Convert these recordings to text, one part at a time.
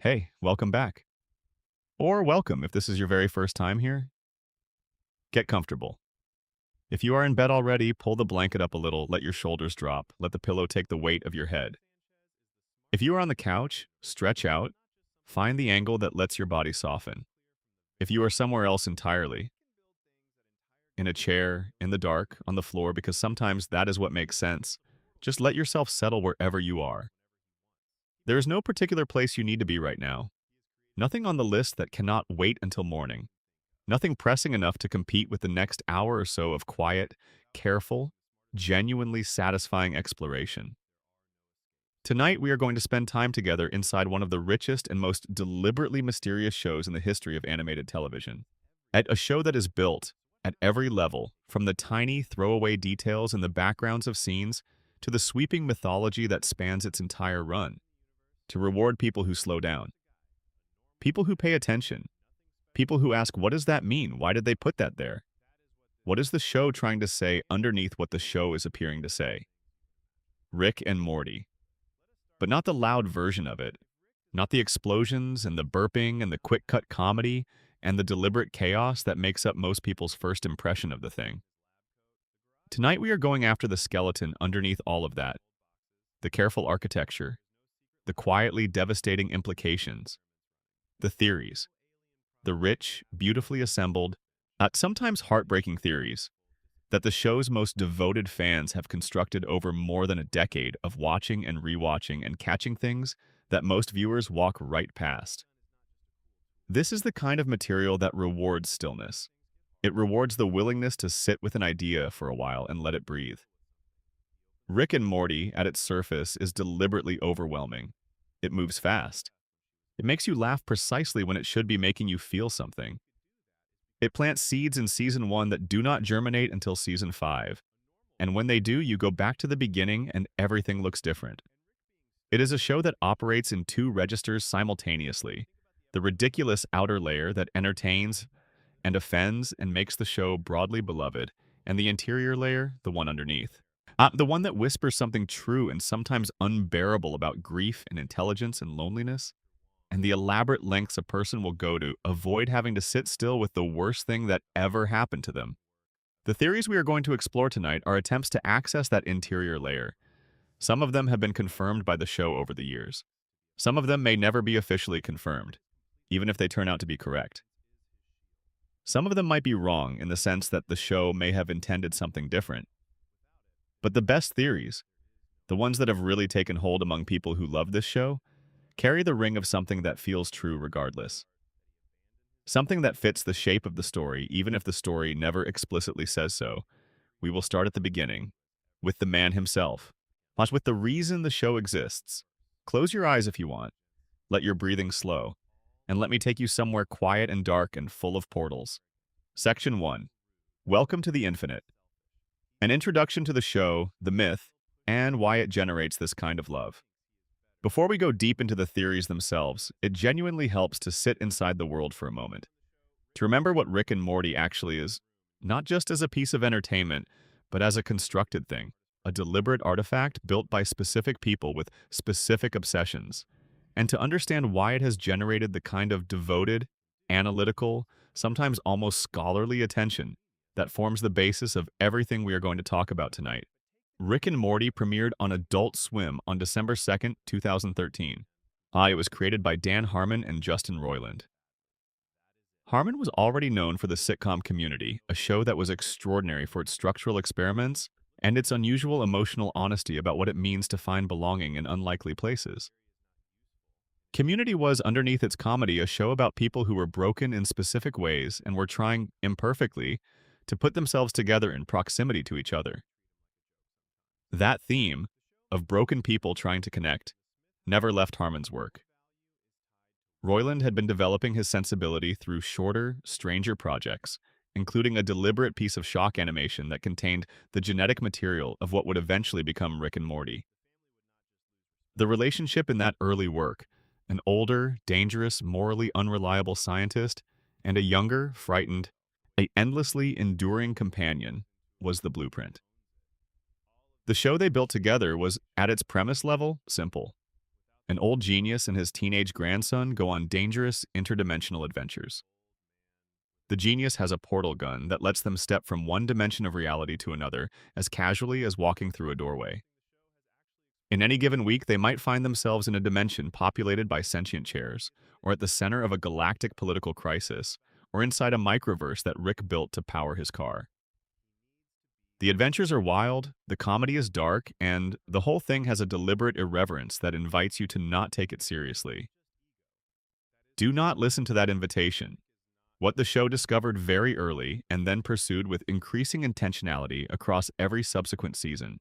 Hey, welcome back. Or welcome if this is your very first time here. Get comfortable. If you are in bed already, pull the blanket up a little, let your shoulders drop, let the pillow take the weight of your head. If you are on the couch, stretch out, find the angle that lets your body soften. If you are somewhere else entirely, in a chair, in the dark, on the floor, because sometimes that is what makes sense, just let yourself settle wherever you are. There is no particular place you need to be right now. Nothing on the list that cannot wait until morning. Nothing pressing enough to compete with the next hour or so of quiet, careful, genuinely satisfying exploration. Tonight, we are going to spend time together inside one of the richest and most deliberately mysterious shows in the history of animated television. At a show that is built, at every level, from the tiny throwaway details in the backgrounds of scenes to the sweeping mythology that spans its entire run, to reward people who slow down, people who pay attention, people who ask, what does that mean? Why did they put that there? What is the show trying to say underneath what the show is appearing to say? Rick and Morty. But not the loud version of it. Not the explosions and the burping and the quick-cut comedy and the deliberate chaos that makes up most people's first impression of the thing. Tonight we are going after the skeleton underneath all of that. The careful architecture. The quietly devastating implications. The theories. The rich, beautifully assembled, sometimes heartbreaking theories that the show's most devoted fans have constructed over more than a decade of watching and rewatching and catching things that most viewers walk right past. This is the kind of material that rewards stillness. It rewards the willingness to sit with an idea for a while and let it breathe. Rick and Morty, at its surface, is deliberately overwhelming. It moves fast. It makes you laugh precisely when it should be making you feel something. It plants seeds in season 1 that do not germinate until season 5. And when they do, you go back to the beginning and everything looks different. It is a show that operates in two registers simultaneously. The ridiculous outer layer that entertains and offends and makes the show broadly beloved, and the interior layer, the one underneath. The one that whispers something true and sometimes unbearable about grief and intelligence and loneliness, and the elaborate lengths a person will go to avoid having to sit still with the worst thing that ever happened to them. The theories we are going to explore tonight are attempts to access that interior layer. Some of them have been confirmed by the show over the years. Some of them may never be officially confirmed, even if they turn out to be correct. Some of them might be wrong in the sense that the show may have intended something different. But the best theories, the ones that have really taken hold among people who love this show, carry the ring of something that feels true regardless. Something that fits the shape of the story, even if the story never explicitly says so. We will start at the beginning, with the man himself, with the reason the show exists. Close your eyes if you want. Let your breathing slow, and let me take you somewhere quiet and dark and full of portals. Section 1. Welcome to the Infinite. An introduction to the show, the myth, and why it generates this kind of love. Before we go deep into the theories themselves, it genuinely helps to sit inside the world for a moment. To remember what Rick and Morty actually is, not just as a piece of entertainment, but as a constructed thing, a deliberate artifact built by specific people with specific obsessions, and to understand why it has generated the kind of devoted, analytical, sometimes almost scholarly attention that forms the basis of everything we are going to talk about tonight. Rick and Morty premiered on Adult Swim on December 2nd, 2013. It was created by Dan Harmon and Justin Roiland. Harmon was already known for the sitcom Community, a show that was extraordinary for its structural experiments and its unusual emotional honesty about what it means to find belonging in unlikely places. Community was, underneath its comedy, a show about people who were broken in specific ways and were trying, imperfectly, to put themselves together in proximity to each other. That theme, of broken people trying to connect, never left Harmon's work. Roiland had been developing his sensibility through shorter, stranger projects, including a deliberate piece of shock animation that contained the genetic material of what would eventually become Rick and Morty. The relationship in that early work, an older, dangerous, morally unreliable scientist, and a younger, frightened, endlessly enduring companion, was the blueprint. The show they built together was, at its premise level, simple. An old genius and his teenage grandson go on dangerous interdimensional adventures. The genius has a portal gun that lets them step from one dimension of reality to another as casually as walking through a doorway. In any given week, they might find themselves in a dimension populated by sentient chairs, or at the center of a galactic political crisis, or inside a microverse that Rick built to power his car. The adventures are wild, the comedy is dark, and the whole thing has a deliberate irreverence that invites you to not take it seriously. Do not listen to that invitation. What the show discovered very early and then pursued with increasing intentionality across every subsequent season.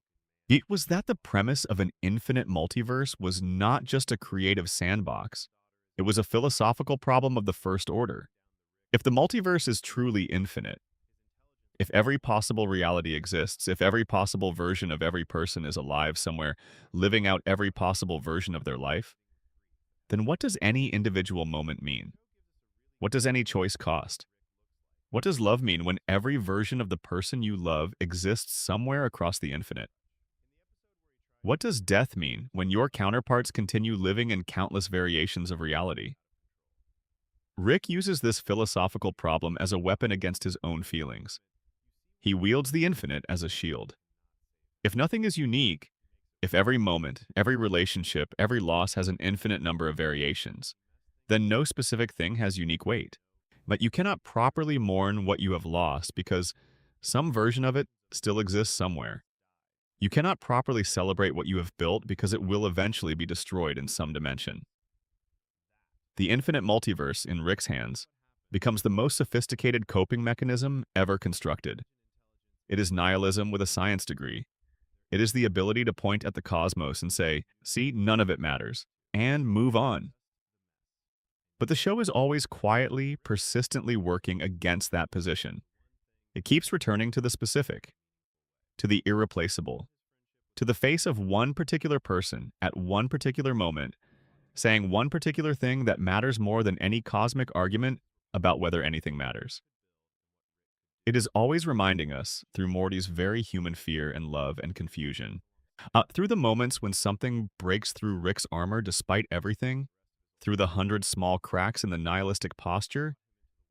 It was that the premise of an infinite multiverse was not just a creative sandbox. It was a philosophical problem of the first order. If the multiverse is truly infinite, if every possible reality exists, if every possible version of every person is alive somewhere, living out every possible version of their life, then what does any individual moment mean? What does any choice cost? What does love mean when every version of the person you love exists somewhere across the infinite? What does death mean when your counterparts continue living in countless variations of reality? Rick uses this philosophical problem as a weapon against his own feelings. He wields the infinite as a shield. If nothing is unique, if every moment, every relationship, every loss has an infinite number of variations, then no specific thing has unique weight. But you cannot properly mourn what you have lost because some version of it still exists somewhere. You cannot properly celebrate what you have built because it will eventually be destroyed in some dimension. The infinite multiverse in Rick's hands becomes the most sophisticated coping mechanism ever constructed. It is nihilism with a science degree. It is the ability to point at the cosmos and say, see, none of it matters, and move on. But the show is always quietly, persistently working against that position. It keeps returning to the specific, to the irreplaceable, to the face of one particular person at one particular moment, saying one particular thing that matters more than any cosmic argument about whether anything matters. It is always reminding us, through Morty's very human fear and love and confusion, through the moments when something breaks through Rick's armor despite everything, through the 100 small cracks in the nihilistic posture,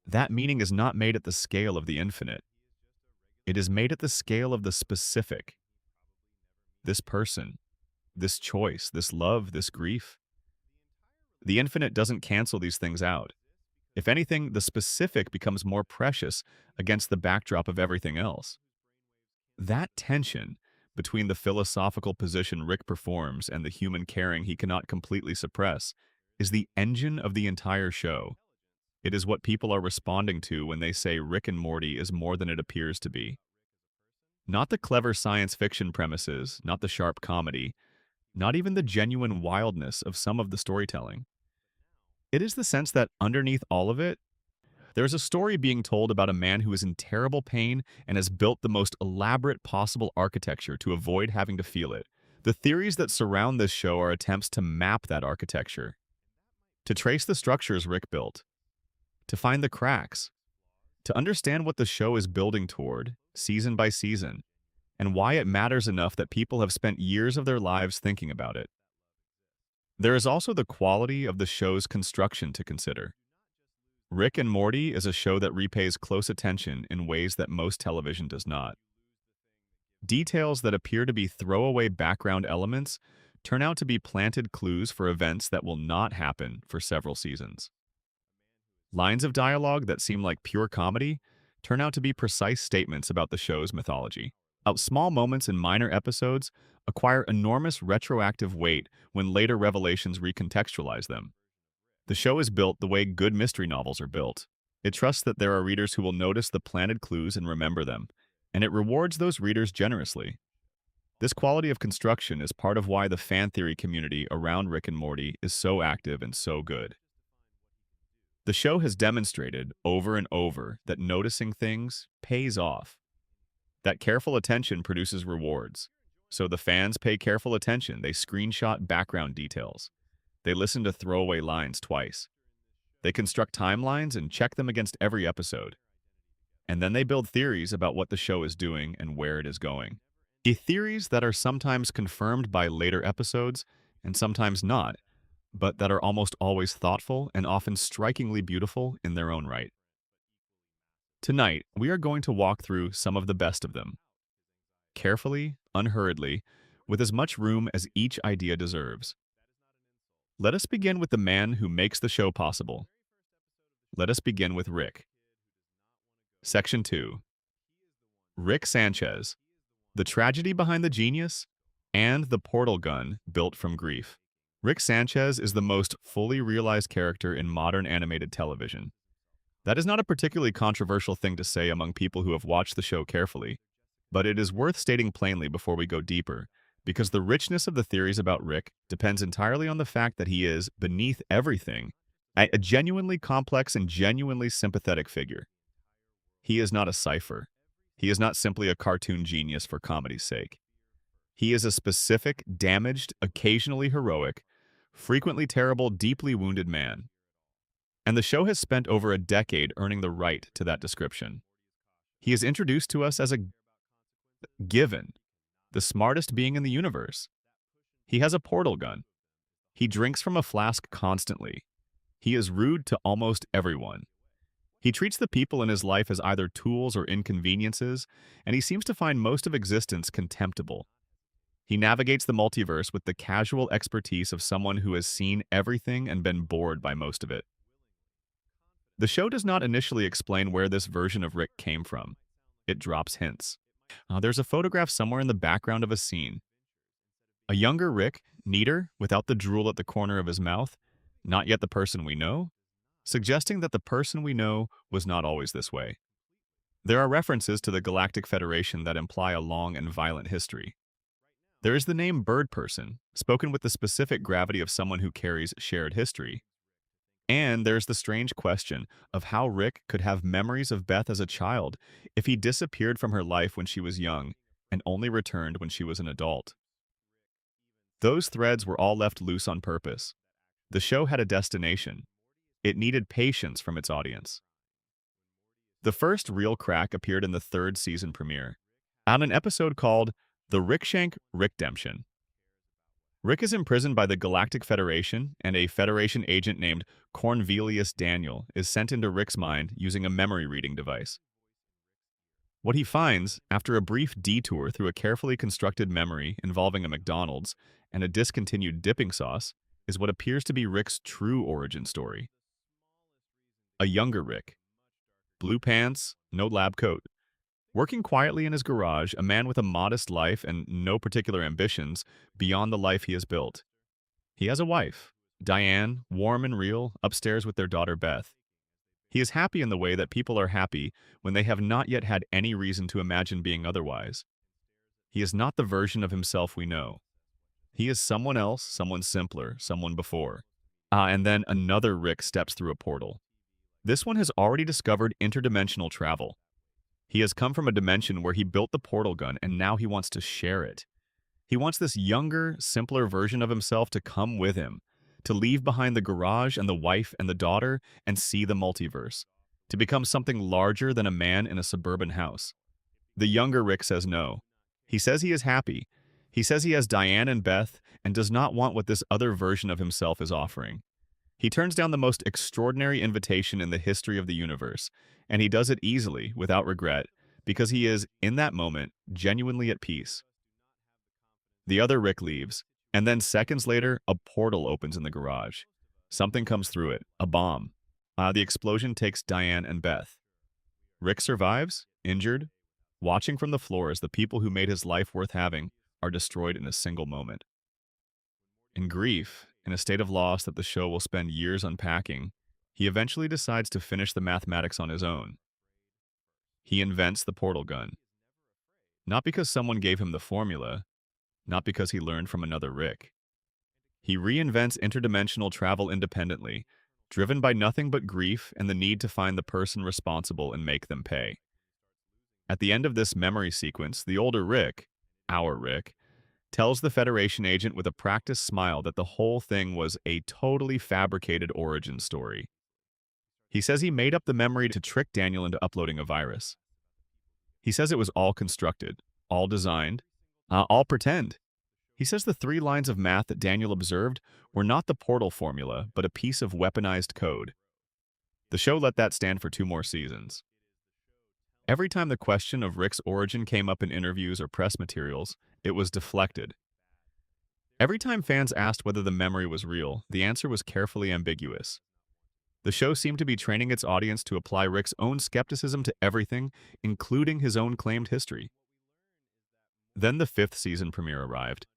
that meaning is not made at the scale of the infinite. It is made at the scale of the specific. This person, this choice, this love, this grief. The infinite doesn't cancel these things out. If anything, the specific becomes more precious against the backdrop of everything else. That tension between the philosophical position Rick performs and the human caring he cannot completely suppress is the engine of the entire show. It is what people are responding to when they say Rick and Morty is more than it appears to be. Not the clever science fiction premises, not the sharp comedy, not even the genuine wildness of some of the storytelling. It is the sense that underneath all of it, there's a story being told about a man who is in terrible pain and has built the most elaborate possible architecture to avoid having to feel it. The theories that surround this show are attempts to map that architecture, to trace the structures Rick built, to find the cracks, to understand what the show is building toward, season by season, and why it matters enough that people have spent years of their lives thinking about it. There is also the quality of the show's construction to consider. Rick and Morty is a show that repays close attention in ways that most television does not. Details that appear to be throwaway background elements turn out to be planted clues for events that will not happen for several seasons. Lines of dialogue that seem like pure comedy turn out to be precise statements about the show's mythology. Small moments in minor episodes acquire enormous retroactive weight when later revelations recontextualize them. The show is built the way good mystery novels are built. It trusts that there are readers who will notice the planted clues and remember them, and it rewards those readers generously. This quality of construction is part of why the fan theory community around Rick and Morty is so active and so good. The show has demonstrated over and over that noticing things pays off, that careful attention produces rewards. So the fans pay careful attention. They screenshot background details. They listen to throwaway lines twice. They construct timelines and check them against every episode. And then they build theories about what the show is doing and where it is going. Theories that are sometimes confirmed by later episodes and sometimes not, but that are almost always thoughtful and often strikingly beautiful in their own right. Tonight, we are going to walk through some of the best of them, carefully, unhurriedly, with as much room as each idea deserves. Let us begin with the man who makes the show possible. Let us begin with Rick. Section 2. Rick Sanchez, the tragedy behind the genius, and the portal gun built from grief. Rick Sanchez is the most fully realized character in modern animated television. That is not a particularly controversial thing to say among people who have watched the show carefully, but it is worth stating plainly before we go deeper, because the richness of the theories about Rick depends entirely on the fact that he is, beneath everything, a genuinely complex and genuinely sympathetic figure. He is not a cipher. He is not simply a cartoon genius for comedy's sake. He is a specific, damaged, occasionally heroic, frequently terrible, deeply wounded man. And the show has spent over a decade earning the right to that description. He is introduced to us as a given, the smartest being in the universe. He has a portal gun. He drinks from a flask constantly. He is rude to almost everyone. He treats the people in his life as either tools or inconveniences, and he seems to find most of existence contemptible. He navigates the multiverse with the casual expertise of someone who has seen everything and been bored by most of it. The show does not initially explain where this version of Rick came from. It drops hints. There's a photograph somewhere in the background of a scene. A younger Rick, neater, without the drool at the corner of his mouth, not yet the person we know, suggesting that the person we know was not always this way. There are references to the Galactic Federation that imply a long and violent history. There is the name Bird Person, spoken with the specific gravity of someone who carries shared history. And there's the strange question of how Rick could have memories of Beth as a child if he disappeared from her life when she was young and only returned when she was an adult. Those threads were all left loose on purpose. The show had a destination. It needed patience from its audience. The first real crack appeared in the third season premiere, on an episode called The Rickshank Rickdemption. Rick is imprisoned by the Galactic Federation, and a Federation agent named Cornelius Daniel is sent into Rick's mind using a memory-reading device. What he finds, after a brief detour through a carefully constructed memory involving a McDonald's and a discontinued dipping sauce, is what appears to be Rick's true origin story. A younger Rick. Blue pants, no lab coat. Working quietly in his garage, a man with a modest life and no particular ambitions beyond the life he has built. He has a wife, Diane, warm and real, upstairs with their daughter Beth. He is happy in the way that people are happy when they have not yet had any reason to imagine being otherwise. He is not the version of himself we know. He is someone else, someone simpler, someone before. And then another Rick steps through a portal. This one has already discovered interdimensional travel. He has come from a dimension where he built the portal gun, and now he wants to share it. He wants this younger, simpler version of himself to come with him, to leave behind the garage and the wife and the daughter and see the multiverse, to become something larger than a man in a suburban house. The younger Rick says no. He says he is happy. He says he has Diane and Beth and does not want what this other version of himself is offering. He turns down the most extraordinary invitation in the history of the universe, and he does it easily, without regret, because he is, in that moment, genuinely at peace. The other Rick leaves, and then seconds later, a portal opens in the garage. Something comes through it, a bomb. The explosion takes Diane and Beth. Rick survives, injured, watching from the floor as the people who made his life worth having are destroyed in a single moment. In grief, in a state of loss that the show will spend years unpacking, he eventually decides to finish the mathematics on his own. He invents the portal gun. Not because someone gave him the formula, not because he learned from another Rick. He reinvents interdimensional travel independently, driven by nothing but grief and the need to find the person responsible and make them pay. At the end of this memory sequence, the older Rick, our Rick, tells the Federation agent with a practiced smile that the whole thing was a totally fabricated origin story. He says he made up the memory to trick Daniel into uploading a virus. He says it was all constructed, all designed, all pretend. He says the 3 lines of math that Daniel observed were not the portal formula, but a piece of weaponized code. The show let that stand for 2 more seasons. Every time the question of Rick's origin came up in interviews or press materials, it was deflected. Every time fans asked whether the memory was real, the answer was carefully ambiguous. The show seemed to be training its audience to apply Rick's own skepticism to everything, including his own claimed history. Then the 5th season premiere arrived.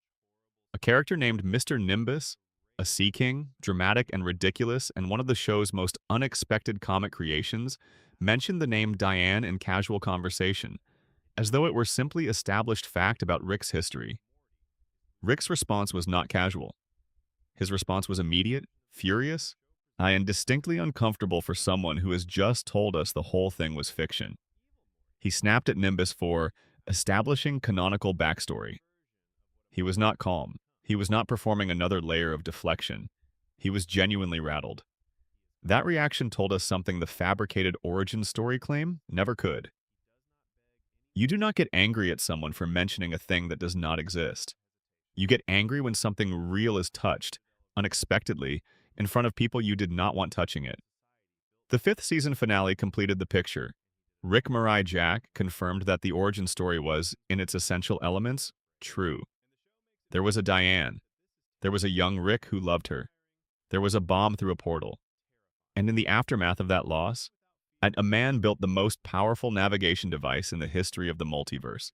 A character named Mr. Nimbus, a Sea King, dramatic and ridiculous, and one of the show's most unexpected comic creations, mentioned the name Diane in casual conversation, as though it were simply established fact about Rick's history. Rick's response was not casual. His response was immediate, furious, and distinctly uncomfortable for someone who has just told us the whole thing was fiction. He snapped at Nimbus for establishing canonical backstory. He was not calm. He was not performing another layer of deflection. He was genuinely rattled. That reaction told us something the fabricated origin story claim never could. You do not get angry at someone for mentioning a thing that does not exist. You get angry when something real is touched, unexpectedly, in front of people you did not want touching it. The 5th season finale completed the picture. Rick Mirai Jack confirmed that the origin story was, in its essential elements, true. There was a Diane. There was a young Rick who loved her. There was a bomb through a portal. And in the aftermath of that loss, a man built the most powerful navigation device in the history of the multiverse,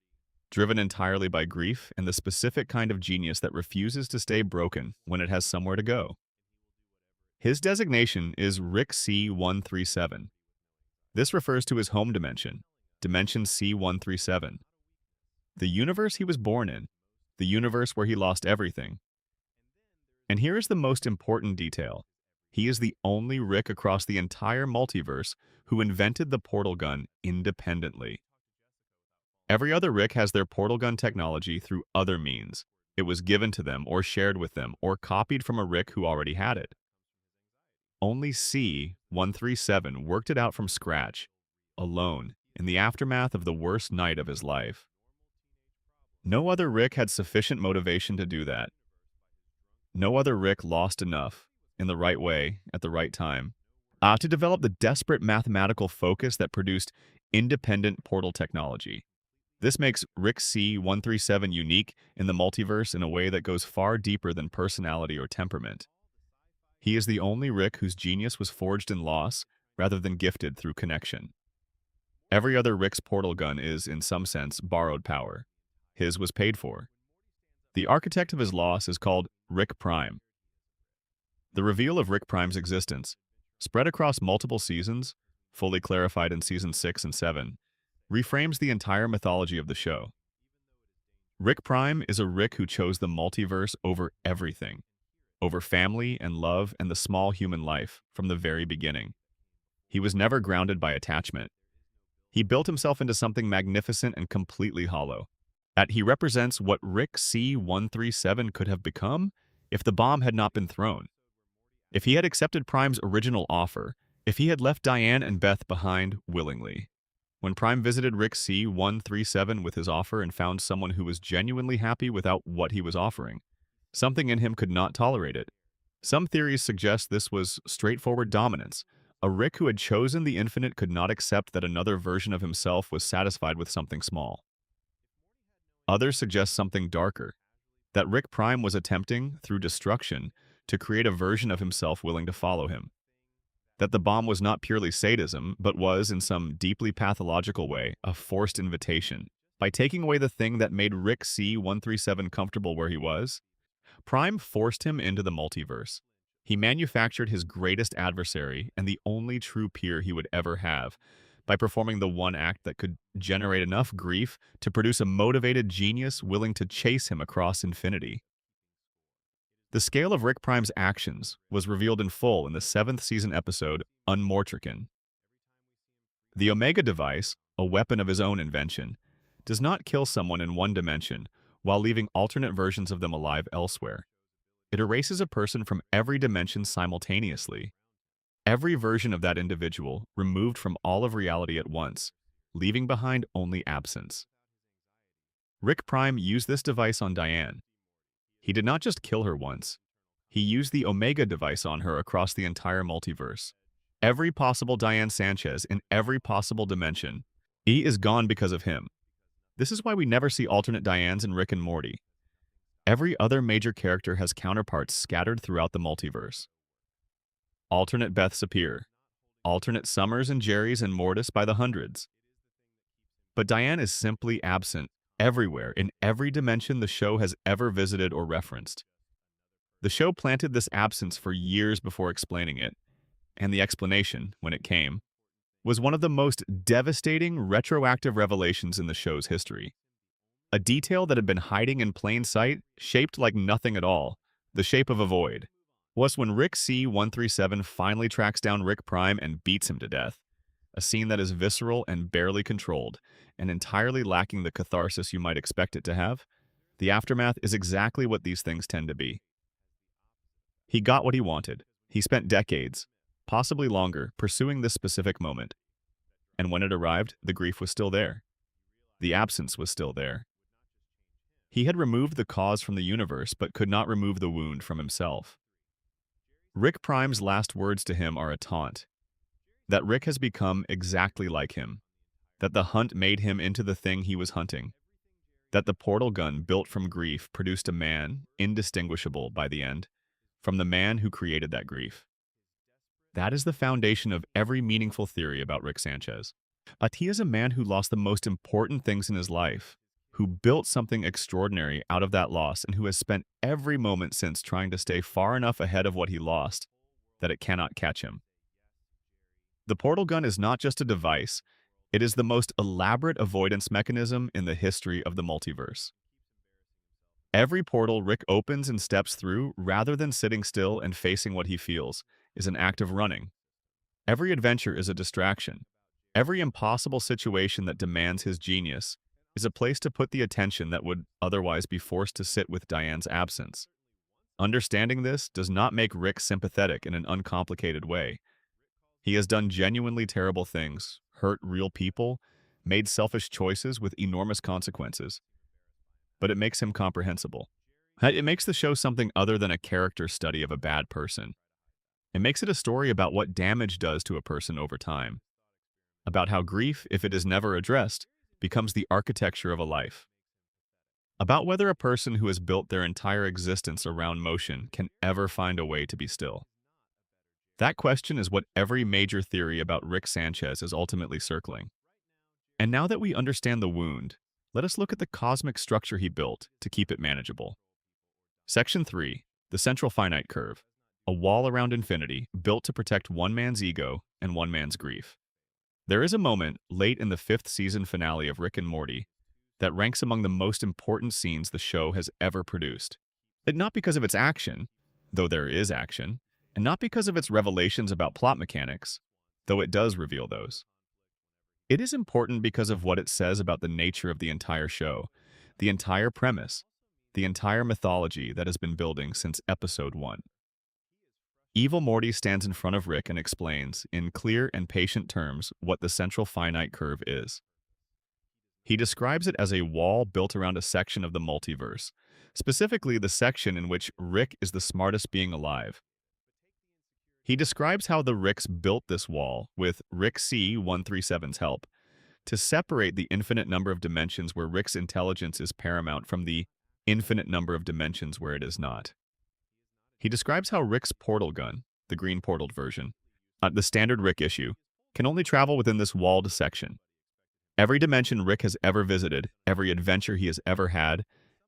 driven entirely by grief and the specific kind of genius that refuses to stay broken when it has somewhere to go. His designation is Rick C137. This refers to his home dimension, Dimension C137. The universe he was born in, the universe where he lost everything. And here is the most important detail. He is the only Rick across the entire multiverse who invented the portal gun independently. Every other Rick has their portal gun technology through other means. It was given to them or shared with them or copied from a Rick who already had it. Only C-137 worked it out from scratch, alone, in the aftermath of the worst night of his life. No other Rick had sufficient motivation to do that. No other Rick lost enough, in the right way, at the right time, to develop the desperate mathematical focus that produced independent portal technology. This makes Rick C-137 unique in the multiverse in a way that goes far deeper than personality or temperament. He is the only Rick whose genius was forged in loss rather than gifted through connection. Every other Rick's portal gun is, in some sense, borrowed power. His was paid for. The architect of his loss is called Rick Prime. The reveal of Rick Prime's existence, spread across multiple seasons, fully clarified in seasons 6 and 7, reframes the entire mythology of the show. Rick Prime is a Rick who chose the multiverse over everything, over family and love and the small human life from the very beginning. He was never grounded by attachment. He built himself into something magnificent and completely hollow. He represents what Rick C-137 could have become if the bomb had not been thrown. If he had accepted Prime's original offer, if he had left Diane and Beth behind willingly. When Prime visited Rick C-137 with his offer and found someone who was genuinely happy without what he was offering, something in him could not tolerate it. Some theories suggest this was straightforward dominance. A Rick who had chosen the infinite could not accept that another version of himself was satisfied with something small. Others suggest something darker, that Rick Prime was attempting, through destruction, to create a version of himself willing to follow him. That the bomb was not purely sadism, but was, in some deeply pathological way, a forced invitation. By taking away the thing that made Rick C-137 comfortable where he was, Prime forced him into the multiverse. He manufactured his greatest adversary and the only true peer he would ever have, by performing the one act that could generate enough grief to produce a motivated genius willing to chase him across infinity. The scale of Rick Prime's actions was revealed in full in the 7th season episode, Unmortrican. The Omega device, a weapon of his own invention, does not kill someone in one dimension while leaving alternate versions of them alive elsewhere. It erases a person from every dimension simultaneously. Every version of that individual removed from all of reality at once, leaving behind only absence. Rick Prime used this device on Diane. He did not just kill her once. He used the Omega device on her across the entire multiverse. Every possible Diane Sanchez in every possible dimension. E is gone because of him. This is why we never see alternate Dianes in Rick and Morty. Every other major character has counterparts scattered throughout the multiverse. Alternate Beths appear. Alternate Summers and Jerrys and Mortis by the hundreds. But Diane is simply absent everywhere in every dimension the show has ever visited or referenced. The show planted this absence for years before explaining it, and the explanation, when it came, was one of the most devastating retroactive revelations in the show's history. A detail that had been hiding in plain sight, shaped like nothing at all, the shape of a void, was when Rick C-137 finally tracks down Rick Prime and beats him to death. A scene that is visceral and barely controlled, and entirely lacking the catharsis you might expect it to have. The aftermath is exactly what these things tend to be. He got what he wanted. He spent decades, possibly longer, pursuing this specific moment. And when it arrived, the grief was still there. The absence was still there. He had removed the cause from the universe, but could not remove the wound from himself. Rick Prime's last words to him are a taunt. That Rick has become exactly like him. That the hunt made him into the thing he was hunting. That the portal gun built from grief produced a man, indistinguishable by the end, from the man who created that grief. That is the foundation of every meaningful theory about Rick Sanchez. He is a man who lost the most important things in his life, who built something extraordinary out of that loss, and who has spent every moment since trying to stay far enough ahead of what he lost that it cannot catch him. The portal gun is not just a device, it is the most elaborate avoidance mechanism in the history of the multiverse. Every portal Rick opens and steps through, rather than sitting still and facing what he feels, is an act of running. Every adventure is a distraction. Every impossible situation that demands his genius is a place to put the attention that would otherwise be forced to sit with Diane's absence. Understanding this does not make Rick sympathetic in an uncomplicated way. He has done genuinely terrible things, hurt real people, made selfish choices with enormous consequences. But it makes him comprehensible. It makes the show something other than a character study of a bad person. It makes it a story about what damage does to a person over time. About how grief, if it is never addressed, becomes the architecture of a life. About whether a person who has built their entire existence around motion can ever find a way to be still. That question is what every major theory about Rick Sanchez is ultimately circling. And now that we understand the wound, let us look at the cosmic structure he built to keep it manageable. Section 3. The Central Finite Curve. A wall around infinity built to protect one man's ego and one man's grief. There is a moment late in the 5th season finale of Rick and Morty that ranks among the most important scenes the show has ever produced. Not because of its action, though there is action, and not because of its revelations about plot mechanics, though it does reveal those. It is important because of what it says about the nature of the entire show, the entire premise, the entire mythology that has been building since episode 1. Evil Morty stands in front of Rick and explains, in clear and patient terms, what the central finite curve is. He describes it as a wall built around a section of the multiverse, specifically the section in which Rick is the smartest being alive. He describes how the Ricks built this wall, with Rick C-137's help, to separate the infinite number of dimensions where Rick's intelligence is paramount from the infinite number of dimensions where it is not. He describes how Rick's portal gun, the green portaled version, the standard Rick issue, can only travel within this walled section. Every dimension Rick has ever visited, every adventure he has ever had,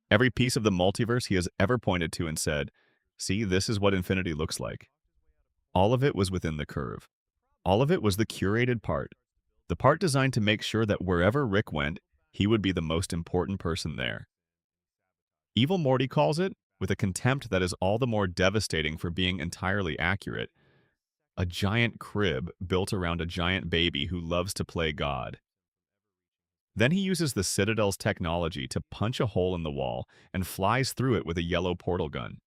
every piece of the multiverse he has ever pointed to and said, "See, this is what infinity looks like." All of it was within the curve. All of it was the curated part, the part designed to make sure that wherever Rick went, he would be the most important person there. Evil Morty calls it, with a contempt that is all the more devastating for being entirely accurate, a giant crib built around a giant baby who loves to play God. Then he uses the Citadel's technology to punch a hole in the wall and flies through it with a yellow portal gun.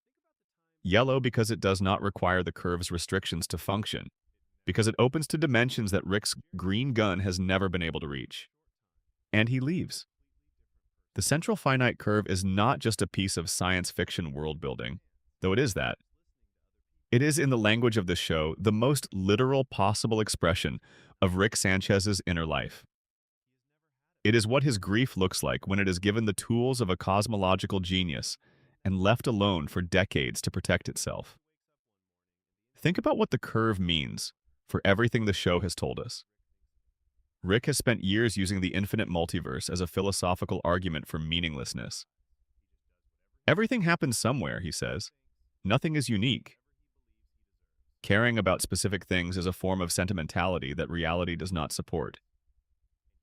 Yellow because it does not require the curve's restrictions to function, because it opens to dimensions that Rick's green gun has never been able to reach. And he leaves. The central finite curve is not just a piece of science fiction world building, though it is that. It is, in the language of the show, the most literal possible expression of Rick Sanchez's inner life. It is what his grief looks like when it is given the tools of a cosmological genius and left alone for decades to protect itself. Think about what the curve means for everything the show has told us. Rick has spent years using the infinite multiverse as a philosophical argument for meaninglessness. Everything happens somewhere, he says. Nothing is unique. Caring about specific things is a form of sentimentality that reality does not support.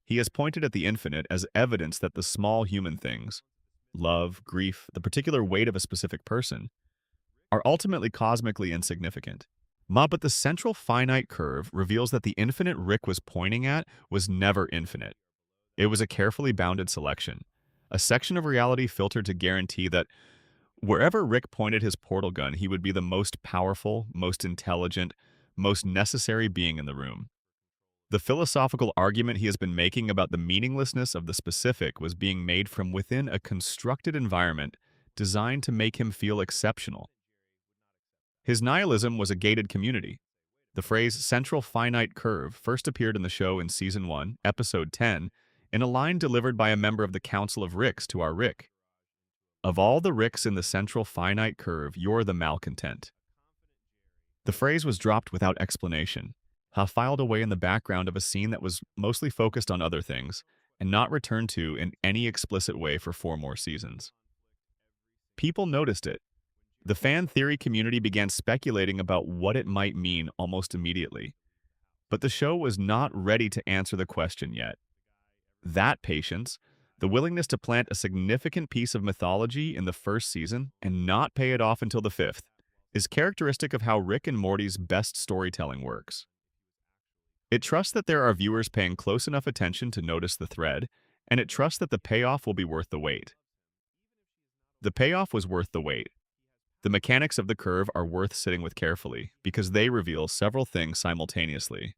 He has pointed at the infinite as evidence that the small human things, love, grief, the particular weight of a specific person, are ultimately cosmically insignificant. But the central finite curve reveals that the infinite Rick was pointing at was never infinite. It was a carefully bounded selection, a section of reality filtered to guarantee that wherever Rick pointed his portal gun, he would be the most powerful, most intelligent, most necessary being in the room. The philosophical argument he has been making about the meaninglessness of the specific was being made from within a constructed environment designed to make him feel exceptional. His nihilism was a gated community. The phrase central finite curve first appeared in the show in Season 1, Episode 10, in a line delivered by a member of the Council of Ricks to our Rick. Of all the Ricks in the central finite curve, you're the malcontent. The phrase was dropped without explanation, filed away in the background of a scene that was mostly focused on other things, and not returned to in any explicit way for 4 more seasons. People noticed it. The fan theory community began speculating about what it might mean almost immediately. But the show was not ready to answer the question yet. That patience, the willingness to plant a significant piece of mythology in the first season and not pay it off until the 5th, is characteristic of how Rick and Morty's best storytelling works. It trusts that there are viewers paying close enough attention to notice the thread, and it trusts that the payoff will be worth the wait. The payoff was worth the wait. The mechanics of the curve are worth sitting with carefully, because they reveal several things simultaneously.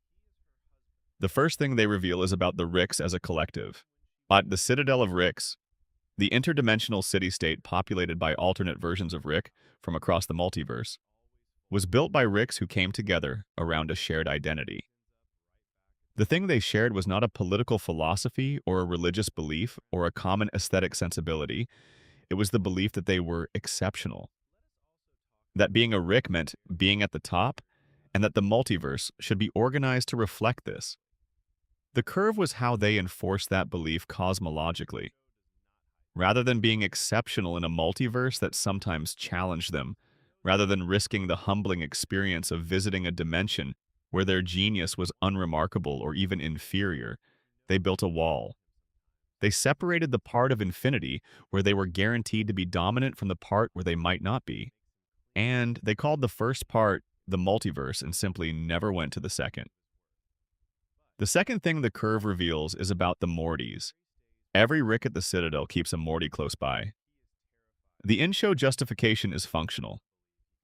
The first thing they reveal is about the Ricks as a collective. At the Citadel of Ricks, the interdimensional city-state populated by alternate versions of Rick from across the multiverse, was built by Ricks who came together around a shared identity. The thing they shared was not a political philosophy or a religious belief or a common aesthetic sensibility. It was the belief that they were exceptional. That being a Rick meant being at the top, and that the multiverse should be organized to reflect this. The curve was how they enforced that belief cosmologically. Rather than being exceptional in a multiverse that sometimes challenged them, rather than risking the humbling experience of visiting a dimension where their genius was unremarkable or even inferior, they built a wall. They separated the part of infinity where they were guaranteed to be dominant from the part where they might not be. And they called the first part the multiverse and simply never went to the second. The second thing the curve reveals is about the Mortys. Every Rick at the Citadel keeps a Morty close by. The in-show justification is functional.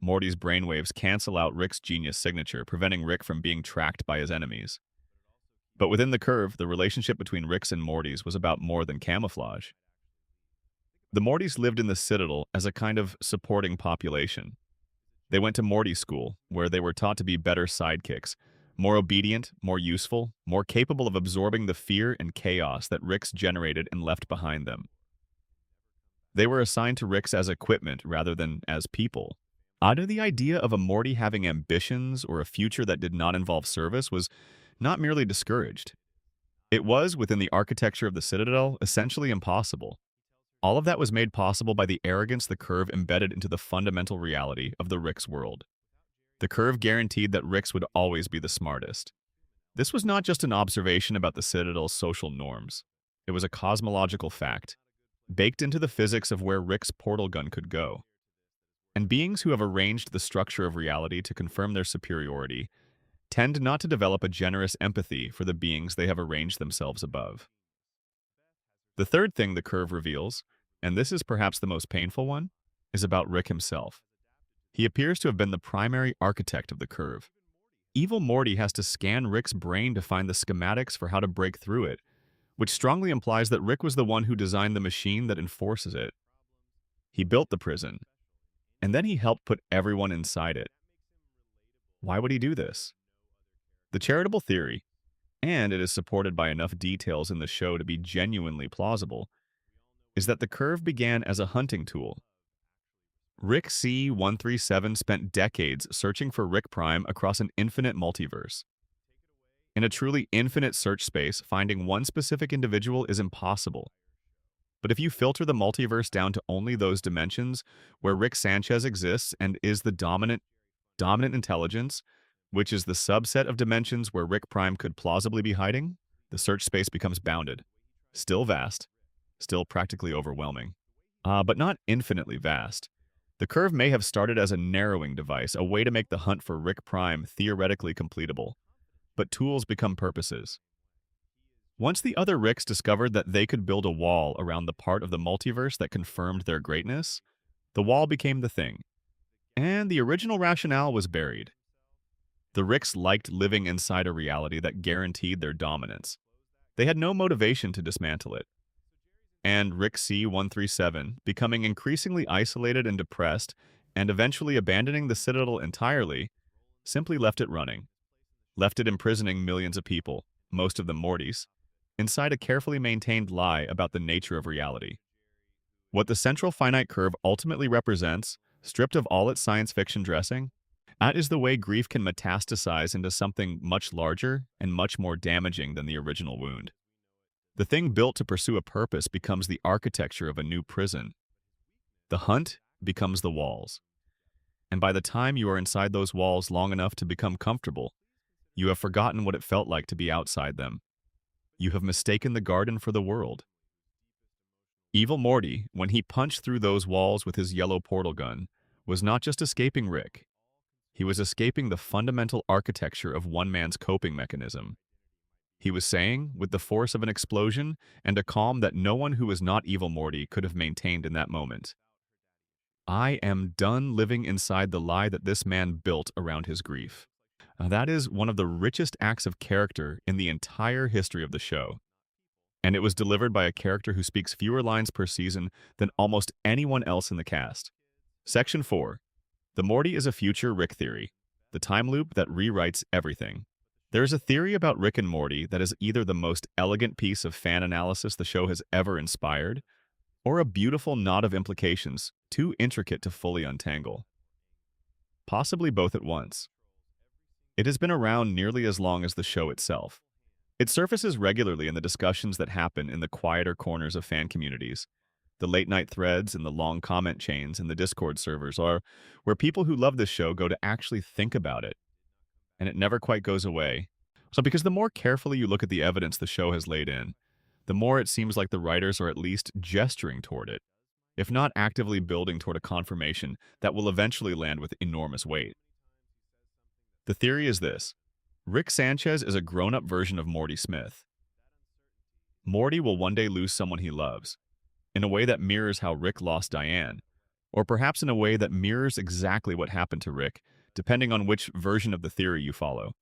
Morty's brainwaves cancel out Rick's genius signature, preventing Rick from being tracked by his enemies. But within the curve, the relationship between Ricks and Mortys was about more than camouflage. The Mortys lived in the Citadel as a kind of supporting population. They went to Morty school, where they were taught to be better sidekicks, more obedient, more useful, more capable of absorbing the fear and chaos that Ricks generated and left behind them. They were assigned to Ricks as equipment rather than as people. The idea of a Morty having ambitions or a future that did not involve service was not merely discouraged. It was, within the architecture of the Citadel, essentially impossible. All of that was made possible by the arrogance the curve embedded into the fundamental reality of the Ricks world. The curve guaranteed that Ricks would always be the smartest. This was not just an observation about the Citadel's social norms. It was a cosmological fact, baked into the physics of where Rick's portal gun could go. And beings who have arranged the structure of reality to confirm their superiority tend not to develop a generous empathy for the beings they have arranged themselves above. The third thing the curve reveals, and this is perhaps the most painful one, is about Rick himself. He appears to have been the primary architect of the curve. Evil Morty has to scan Rick's brain to find the schematics for how to break through it, which strongly implies that Rick was the one who designed the machine that enforces it. He built the prison, and then he helped put everyone inside it. Why would he do this? The charitable theory, and it is supported by enough details in the show to be genuinely plausible, is that the curve began as a hunting tool. Rick C-137 spent decades searching for Rick Prime across an infinite multiverse. In a truly infinite search space, finding one specific individual is impossible. But if you filter the multiverse down to only those dimensions where Rick Sanchez exists and is the dominant intelligence, which is the subset of dimensions where Rick Prime could plausibly be hiding, the search space becomes bounded. Still vast, still practically overwhelming. But not infinitely vast. The curve may have started as a narrowing device, a way to make the hunt for Rick Prime theoretically completable. But tools become purposes. Once the other Ricks discovered that they could build a wall around the part of the multiverse that confirmed their greatness, the wall became the thing. And the original rationale was buried. The Ricks liked living inside a reality that guaranteed their dominance. They had no motivation to dismantle it. And Rick C-137, becoming increasingly isolated and depressed, and eventually abandoning the Citadel entirely, simply left it running. Left it imprisoning millions of people, most of them Mortys, inside a carefully maintained lie about the nature of reality. What the central finite curve ultimately represents, stripped of all its science fiction dressing, that is the way grief can metastasize into something much larger and much more damaging than the original wound. The thing built to pursue a purpose becomes the architecture of a new prison. The hunt becomes the walls. And by the time you are inside those walls long enough to become comfortable, you have forgotten what it felt like to be outside them. You have mistaken the garden for the world. Evil Morty, when he punched through those walls with his yellow portal gun, was not just escaping Rick. He was escaping the fundamental architecture of one man's coping mechanism. He was saying, with the force of an explosion and a calm that no one who was not Evil Morty could have maintained in that moment, I am done living inside the lie that this man built around his grief. That is one of the richest acts of character in the entire history of the show. And it was delivered by a character who speaks fewer lines per season than almost anyone else in the cast. Section 4. The Morty is a future Rick theory, the time loop that rewrites everything. There is a theory about Rick and Morty that is either the most elegant piece of fan analysis the show has ever inspired, or a beautiful knot of implications too intricate to fully untangle. Possibly both at once. It has been around nearly as long as the show itself. It surfaces regularly in the discussions that happen in the quieter corners of fan communities. The late-night threads and the long comment chains in the Discord servers are where people who love this show go to actually think about it. And it never quite goes away. So because the more carefully you look at the evidence the show has laid in, the more it seems like the writers are at least gesturing toward it, if not actively building toward a confirmation that will eventually land with enormous weight. The theory is this. Rick Sanchez is a grown-up version of Morty Smith. Morty will one day lose someone he loves, in a way that mirrors how Rick lost Diane, or perhaps in a way that mirrors exactly what happened to Rick, depending on which version of the theory you follow.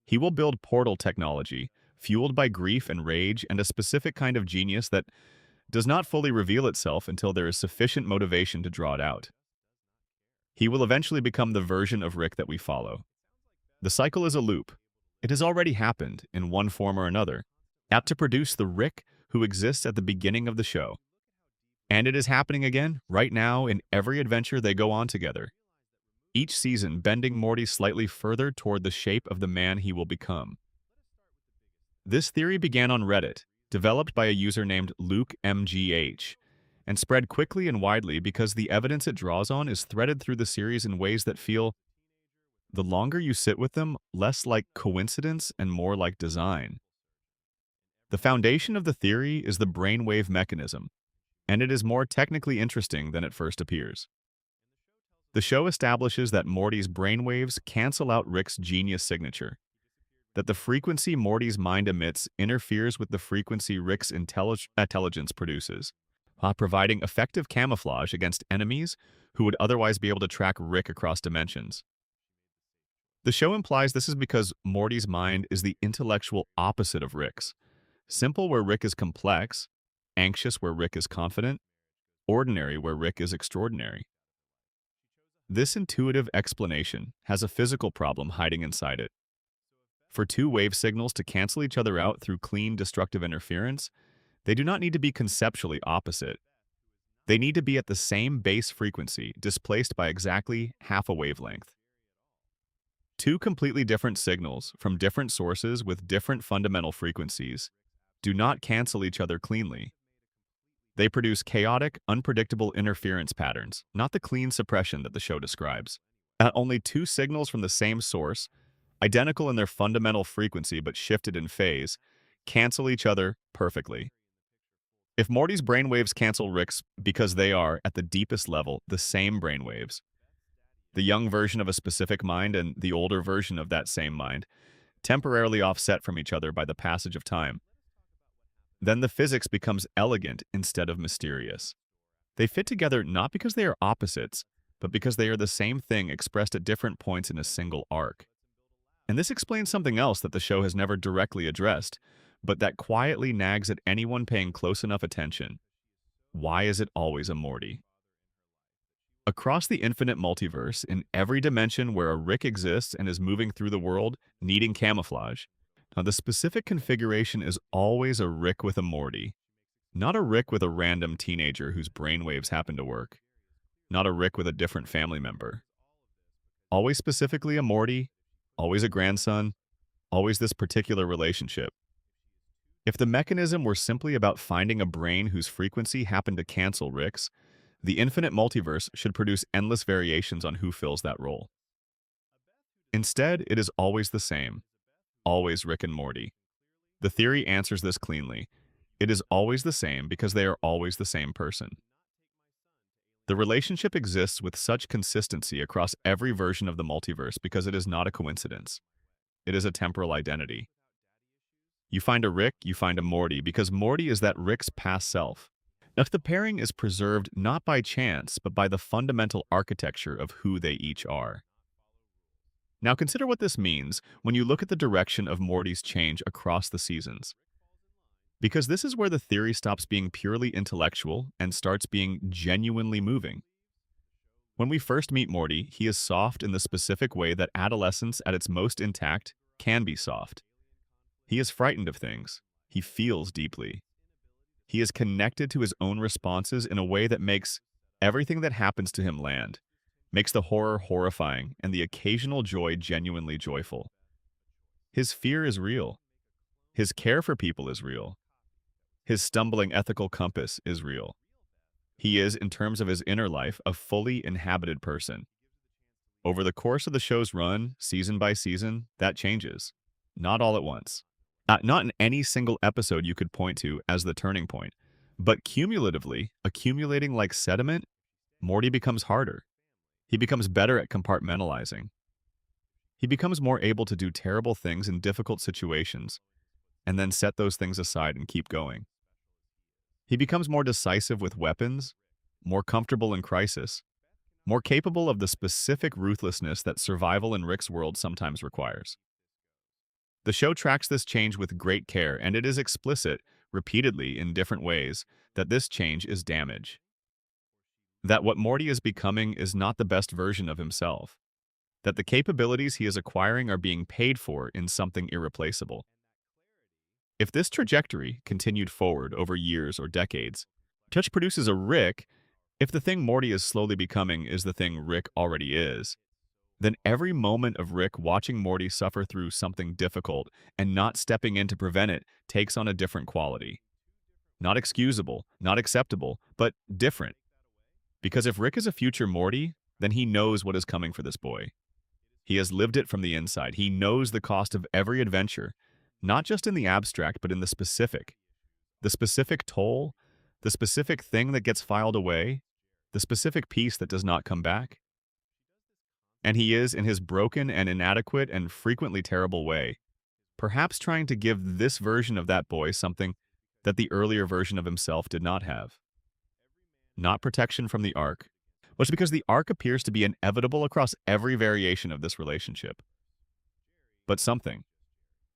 He will build portal technology, fueled by grief and rage and a specific kind of genius that does not fully reveal itself until there is sufficient motivation to draw it out. He will eventually become the version of Rick that we follow. The cycle is a loop. It has already happened, in one form or another, apt to produce the Rick who exists at the beginning of the show. And it is happening again, right now, in every adventure they go on together. Each season bending Morty slightly further toward the shape of the man he will become. This theory began on Reddit, developed by a user named LukeMGH, and spread quickly and widely because the evidence it draws on is threaded through the series in ways that feel, the longer you sit with them, less like coincidence and more like design. The foundation of the theory is the brainwave mechanism, and it is more technically interesting than it first appears. The show establishes that Morty's brainwaves cancel out Rick's genius signature, that the frequency Morty's mind emits interferes with the frequency Rick's intelligence produces, while providing effective camouflage against enemies who would otherwise be able to track Rick across dimensions. The show implies this is because Morty's mind is the intellectual opposite of Rick's, Simple where Rick is complex, anxious where Rick is confident, ordinary where Rick is extraordinary. This intuitive explanation has a physical problem hiding inside it. For two wave signals to cancel each other out through clean destructive interference, they do not need to be conceptually opposite. They need to be at the same base frequency, displaced by exactly half a wavelength. Two completely different signals from different sources with different fundamental frequencies do not cancel each other cleanly. They produce chaotic, unpredictable interference patterns, not the clean suppression that the show describes. Only two signals from the same source, identical in their fundamental frequency but shifted in phase, cancel each other perfectly. If Morty's brainwaves cancel Rick's because they are, at the deepest level, the same brainwaves, the young version of a specific mind and the older version of that same mind, temporarily offset from each other by the passage of time, then the physics becomes elegant instead of mysterious. They fit together not because they are opposites, but because they are the same thing expressed at different points in a single arc. And this explains something else that the show has never directly addressed, but that quietly nags at anyone paying close enough attention. Why is it always a Morty? Across the infinite multiverse, in every dimension where a Rick exists and is moving through the world, needing camouflage, now the specific configuration is always a Rick with a Morty. Not a Rick with a random teenager whose brainwaves happen to work. Not a Rick with a different family member. Always specifically a Morty, always a grandson, always this particular relationship. If the mechanism were simply about finding a brain whose frequency happened to cancel Rick's, the infinite multiverse should produce endless variations on who fills that role. Instead, it is always the same. Always Rick and Morty. The theory answers this cleanly. It is always the same because they are always the same person. The relationship exists with such consistency across every version of the multiverse because it is not a coincidence. It is a temporal identity. You find a Rick, you find a Morty, because Morty is that Rick's past self. Now, the pairing is preserved not by chance, but by the fundamental architecture of who they each are. Now consider what this means when you look at the direction of Morty's change across the seasons. Because this is where the theory stops being purely intellectual and starts being genuinely moving. When we first meet Morty, he is soft in the specific way that adolescence at its most intact can be soft. He is frightened of things. He feels deeply. He is connected to his own responses in a way that makes everything that happens to him land, makes the horror horrifying and the occasional joy genuinely joyful. His fear is real. His care for people is real. His stumbling ethical compass is real. He is, in terms of his inner life, a fully inhabited person. Over the course of the show's run, season by season, that changes. Not all at once. Not in any single episode you could point to as the turning point. But cumulatively, accumulating like sediment, Morty becomes harder. He becomes better at compartmentalizing. He becomes more able to do terrible things in difficult situations, and then set those things aside and keep going. He becomes more decisive with weapons, more comfortable in crisis, more capable of the specific ruthlessness that survival in Rick's world sometimes requires. The show tracks this change with great care, and it is explicit, repeatedly in different ways, that this change is damage. That what Morty is becoming is not the best version of himself. That the capabilities he is acquiring are being paid for in something irreplaceable. If this trajectory continued forward over years or decades, Touch produces a Rick. If the thing Morty is slowly becoming is the thing Rick already is, then every moment of Rick watching Morty suffer through something difficult and not stepping in to prevent it takes on a different quality. Not excusable, not acceptable, but different. Because if Rick is a future Morty, then he knows what is coming for this boy. He has lived it from the inside. He knows the cost of every adventure, not just in the abstract, but in the specific. The specific toll, the specific thing that gets filed away, the specific piece that does not come back. And he is, in his broken and inadequate and frequently terrible way, perhaps trying to give this version of that boy something that the earlier version of himself did not have. Not protection from the arc, but because the arc appears to be inevitable across every variation of this relationship. But something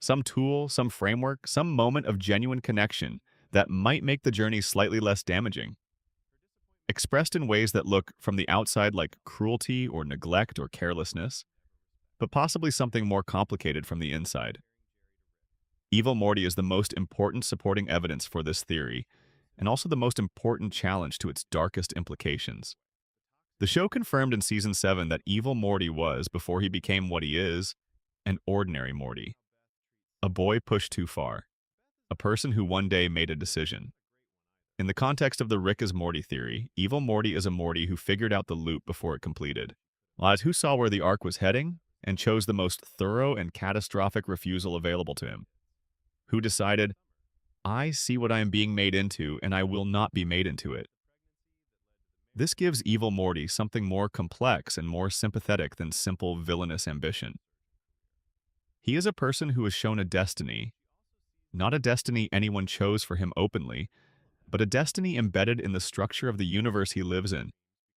Some tool, some framework, some moment of genuine connection that might make the journey slightly less damaging. Expressed in ways that look from the outside like cruelty or neglect or carelessness, but possibly something more complicated from the inside. Evil Morty is the most important supporting evidence for this theory, and also the most important challenge to its darkest implications. The show confirmed in Season 7 that Evil Morty was, before he became what he is, an ordinary Morty. A boy pushed too far. A person who one day made a decision. In the context of the Rick is Morty theory, Evil Morty is a Morty who figured out the loop before it completed. Lies who saw where the arc was heading and chose the most thorough and catastrophic refusal available to him. Who decided, I see what I am being made into and I will not be made into it. This gives Evil Morty something more complex and more sympathetic than simple villainous ambition. He is a person who has shown a destiny, not a destiny anyone chose for him openly, but a destiny embedded in the structure of the universe he lives in,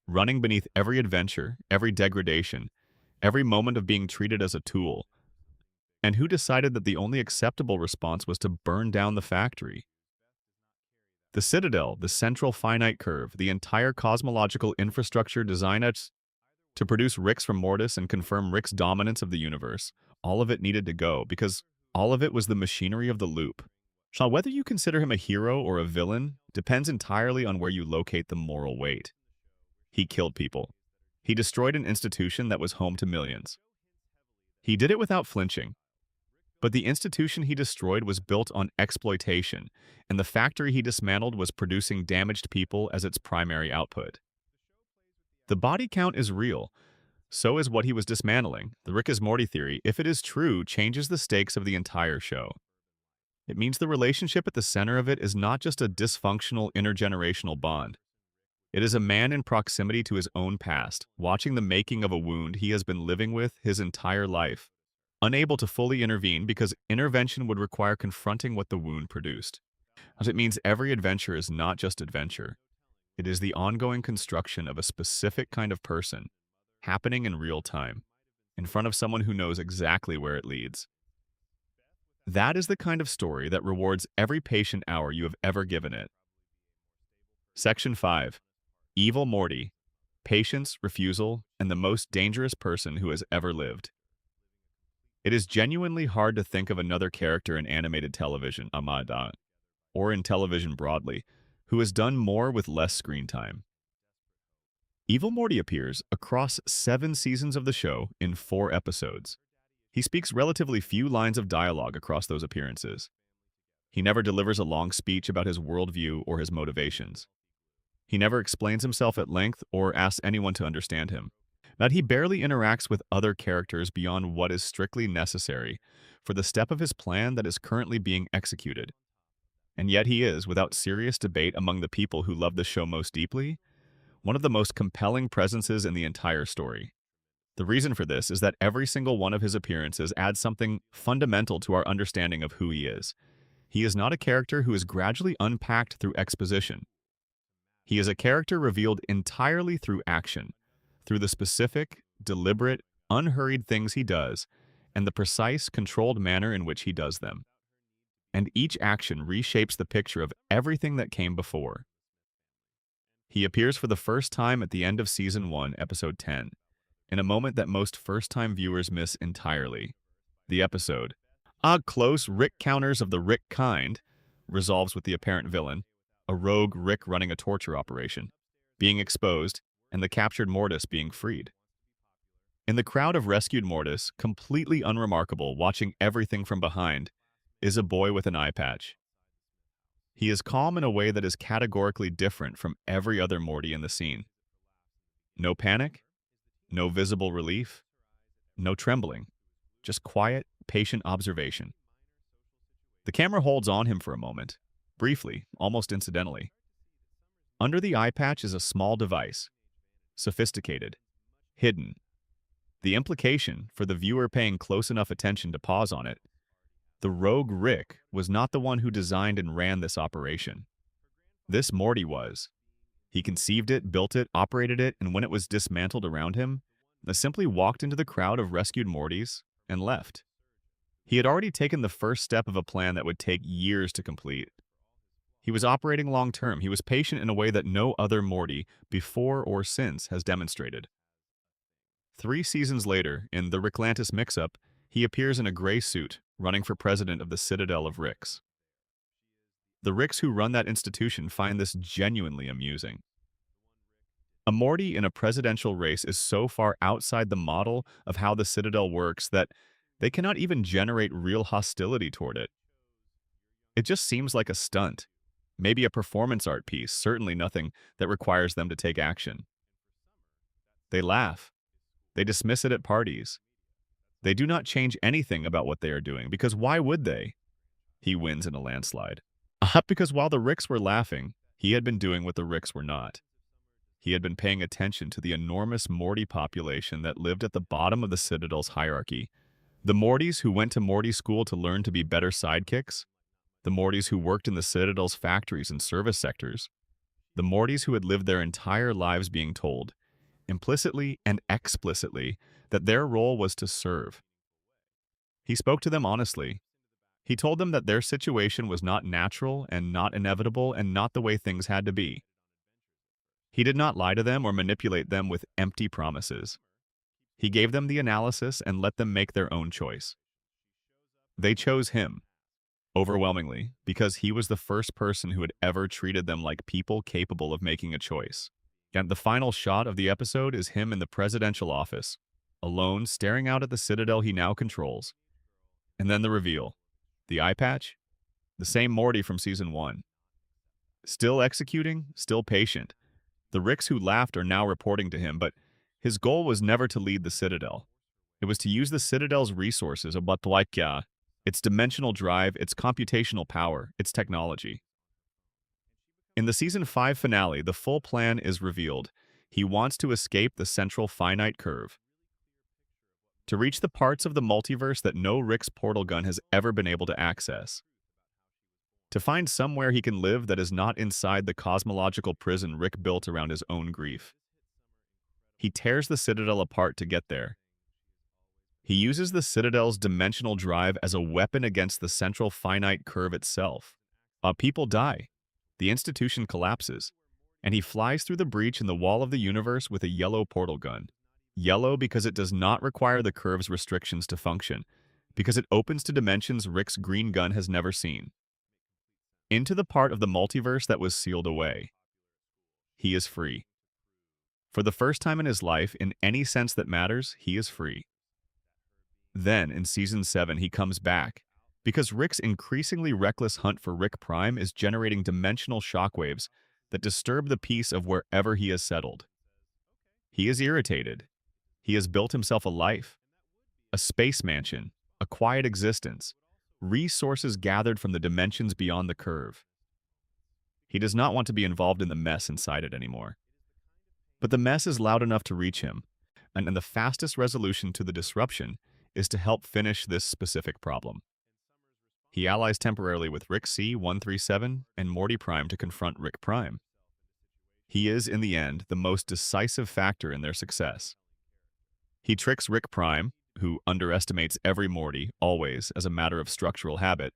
running beneath every adventure, every degradation, every moment of being treated as a tool, and who decided that the only acceptable response was to burn down the factory. The Citadel, the central finite curve, the entire cosmological infrastructure designed to produce Ricks from Mortis and confirm Rick's dominance of the universe, all of it needed to go, because all of it was the machinery of the loop. Now, whether you consider him a hero or a villain depends entirely on where you locate the moral weight. He killed people. He destroyed an institution that was home to millions. He did it without flinching. But the institution he destroyed was built on exploitation, and the factory he dismantled was producing damaged people as its primary output. The body count is real. So is what he was dismantling. The Rick is Morty theory, if it is true, changes the stakes of the entire show. It means the relationship at the center of it is not just a dysfunctional intergenerational bond. It is a man in proximity to his own past, watching the making of a wound he has been living with his entire life, unable to fully intervene because intervention would require confronting what the wound produced. As it means every adventure is not just adventure. It is the ongoing construction of a specific kind of person, happening in real time, in front of someone who knows exactly where it leads. That is the kind of story that rewards every patient hour you have ever given it. Section 5. Evil Morty. Patience, refusal, and the most dangerous person who has ever lived. It is genuinely hard to think of another character in animated television, Amada, or in television broadly, who has done more with less screen time. Evil Morty appears across 7 seasons of the show in 4 episodes. He speaks relatively few lines of dialogue across those appearances. He never delivers a long speech about his worldview or his motivations. He never explains himself at length or asks anyone to understand him. That he barely interacts with other characters beyond what is strictly necessary for the step of his plan that is currently being executed. And yet he is, without serious debate among the people who love the show most deeply, one of the most compelling presences in the entire story. The reason for this is that every single one of his appearances adds something fundamental to our understanding of who he is. He is not a character who is gradually unpacked through exposition. He is a character revealed entirely through action, through the specific, deliberate, unhurried things he does, and the precise, controlled manner in which he does them. And each action reshapes the picture of everything that came before. He appears for the first time at the end of Season 1, Episode 10, in a moment that most first-time viewers miss entirely. The episode, close Rick counters of the Rick kind, resolves with the apparent villain, a rogue Rick running a torture operation, being exposed, and the captured Mortis being freed. In the crowd of rescued Mortis, completely unremarkable, watching everything from behind, is a boy with an eye patch. He is calm in a way that is categorically different from every other Morty in the scene. No panic, no visible relief, no trembling, just quiet, patient observation. The camera holds on him for a moment, briefly, almost incidentally. Under the eye patch is a small device, sophisticated, hidden. The implication, for the viewer paying close enough attention to pause on it, the rogue Rick was not the one who designed and ran this operation. This Morty was. He conceived it, built it, operated it, and when it was dismantled around him, simply walked into the crowd of rescued Mortys and left. He had already taken the first step of a plan that would take years to complete. He was operating long-term. He was patient in a way that no other Morty, before or since, has demonstrated. 3 seasons later, in the Ricklantis mix-up, he appears in a gray suit, running for president of the Citadel of Ricks. The Ricks who run that institution find this genuinely amusing. A Morty in a presidential race is so far outside the model of how the Citadel works that they cannot even generate real hostility toward it. It just seems like a stunt, maybe a performance art piece, certainly nothing that requires them to take action. They laugh. They dismiss it at parties. They do not change anything about what they are doing, because why would they? He wins in a landslide. Because while the Ricks were laughing, he had been doing what the Ricks were not. He had been paying attention to the enormous Morty population that lived at the bottom of the Citadel's hierarchy. The Mortys who went to Morty school to learn to be better sidekicks. The Mortys who worked in the Citadel's factories and service sectors. The Mortys who had lived their entire lives being told, implicitly and explicitly, that their role was to serve. He spoke to them honestly. He told them that their situation was not natural and not inevitable and not the way things had to be. He did not lie to them or manipulate them with empty promises. He gave them the analysis and let them make their own choice. They chose him, overwhelmingly, because he was the first person who had ever treated them like people capable of making a choice. And the final shot of the episode is him in the presidential office, alone, staring out at the Citadel he now controls. And then the reveal. The eye patch? The same Morty from Season 1. Still executing, still patient. The Ricks who laughed are now reporting to him, but his goal was never to lead the Citadel. It was to use the Citadel's resources, its dimensional drive, its computational power, its technology. In the Season 5 finale, the full plan is revealed. He wants to escape the central finite curve. To reach the parts of the multiverse that no Rick's portal gun has ever been able to access. To find somewhere he can live that is not inside the cosmological prison Rick built around his own grief. He tears the Citadel apart to get there. He uses the Citadel's dimensional drive as a weapon against the central finite curve itself. People die. The institution collapses, and he flies through the breach in the wall of the universe with a yellow portal gun. Yellow because it does not require the curve's restrictions to function, because it opens to dimensions Rick's green gun has never seen. Into the part of the multiverse that was sealed away. He is free. For the first time in his life, in any sense that matters, he is free. Then, in Season 7, he comes back, because Rick's increasingly reckless hunt for Rick Prime is generating dimensional shockwaves that disturb the peace of wherever he has settled. He is irritated. He has built himself a life, a space mansion, a quiet existence, resources gathered from the dimensions beyond the curve. He does not want to be involved in the mess inside it anymore. But the mess is loud enough to reach him, and the fastest resolution to the disruption is to help finish this specific problem. He allies temporarily with Rick C-137 and Morty Prime to confront Rick Prime. He is, in the end, the most decisive factor in their success. He tricks Rick Prime, who underestimates every Morty, always, as a matter of structural habit,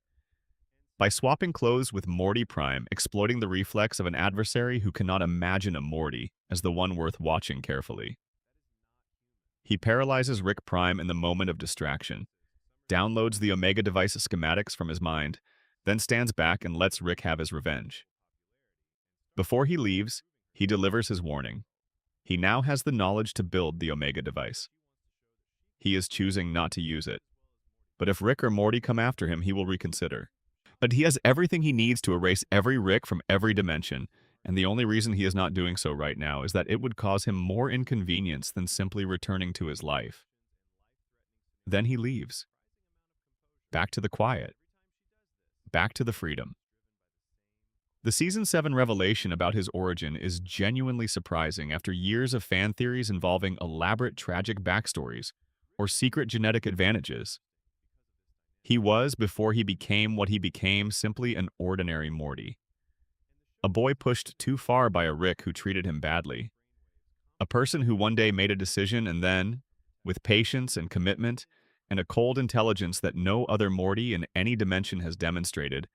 by swapping clothes with Morty Prime, exploiting the reflex of an adversary who cannot imagine a Morty as the one worth watching carefully. He paralyzes Rick Prime in the moment of distraction, downloads the Omega device schematics from his mind, then stands back and lets Rick have his revenge. Before he leaves, he delivers his warning. He now has the knowledge to build the Omega device. He is choosing not to use it. But if Rick or Morty come after him, he will reconsider. But he has everything he needs to erase every Rick from every dimension, and the only reason he is not doing so right now is that it would cause him more inconvenience than simply returning to his life. Then he leaves. Back to the quiet. Back to the freedom. The Season 7 revelation about his origin is genuinely surprising after years of fan theories involving elaborate tragic backstories or secret genetic advantages. He was, before he became what he became, simply an ordinary Morty. A boy pushed too far by a Rick who treated him badly. A person who one day made a decision and then, with patience and commitment, and a cold intelligence that no other Morty in any dimension has demonstrated,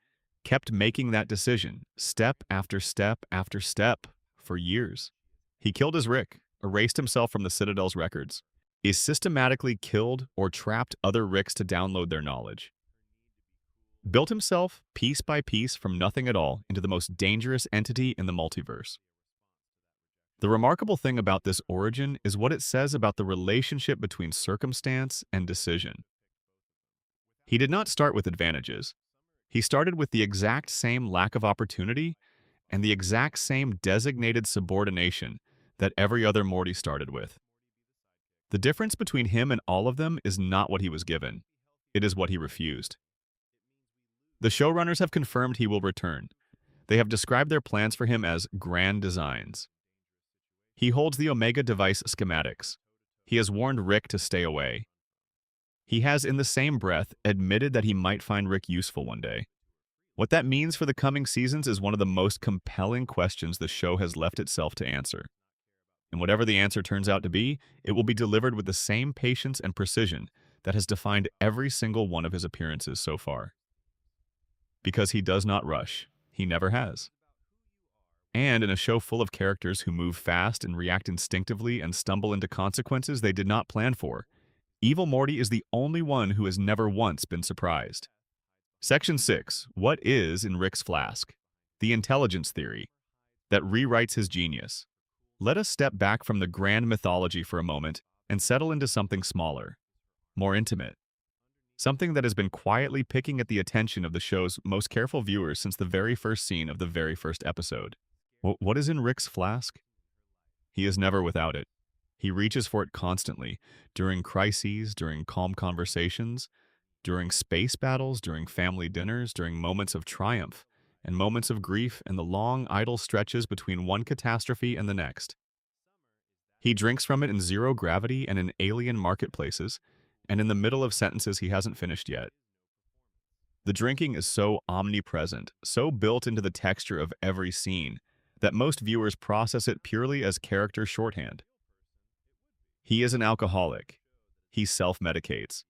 kept making that decision, step after step after step, for years. He killed his Rick, erased himself from the Citadel's records, he systematically killed or trapped other Ricks to download their knowledge, built himself, piece by piece, from nothing at all into the most dangerous entity in the multiverse. The remarkable thing about this origin is what it says about the relationship between circumstance and decision. He did not start with advantages. He started with the exact same lack of opportunity and the exact same designated subordination that every other Morty started with. The difference between him and all of them is not what he was given. It is what he refused. The showrunners have confirmed he will return. They have described their plans for him as grand designs. He holds the Omega device schematics. He has warned Rick to stay away. He has, in the same breath, admitted that he might find Rick useful one day. What that means for the coming seasons is one of the most compelling questions the show has left itself to answer. And whatever the answer turns out to be, it will be delivered with the same patience and precision that has defined every single one of his appearances so far. Because he does not rush. He never has. And in a show full of characters who move fast and react instinctively and stumble into consequences they did not plan for, Evil Morty is the only one who has never once been surprised. Section 6. What is in Rick's flask? The intelligence theory that rewrites his genius. Let us step back from the grand mythology for a moment and settle into something smaller, more intimate. Something that has been quietly picking at the attention of the show's most careful viewers since the very first scene of the very first episode. What is in Rick's flask? He is never without it. He reaches for it constantly, during crises, during calm conversations, during space battles, during family dinners, during moments of triumph, and moments of grief, and the long, idle stretches between one catastrophe and the next. He drinks from it in zero gravity and in alien marketplaces, and in the middle of sentences he hasn't finished yet. The drinking is so omnipresent, so built into the texture of every scene, that most viewers process it purely as character shorthand. He is an alcoholic. He self-medicates.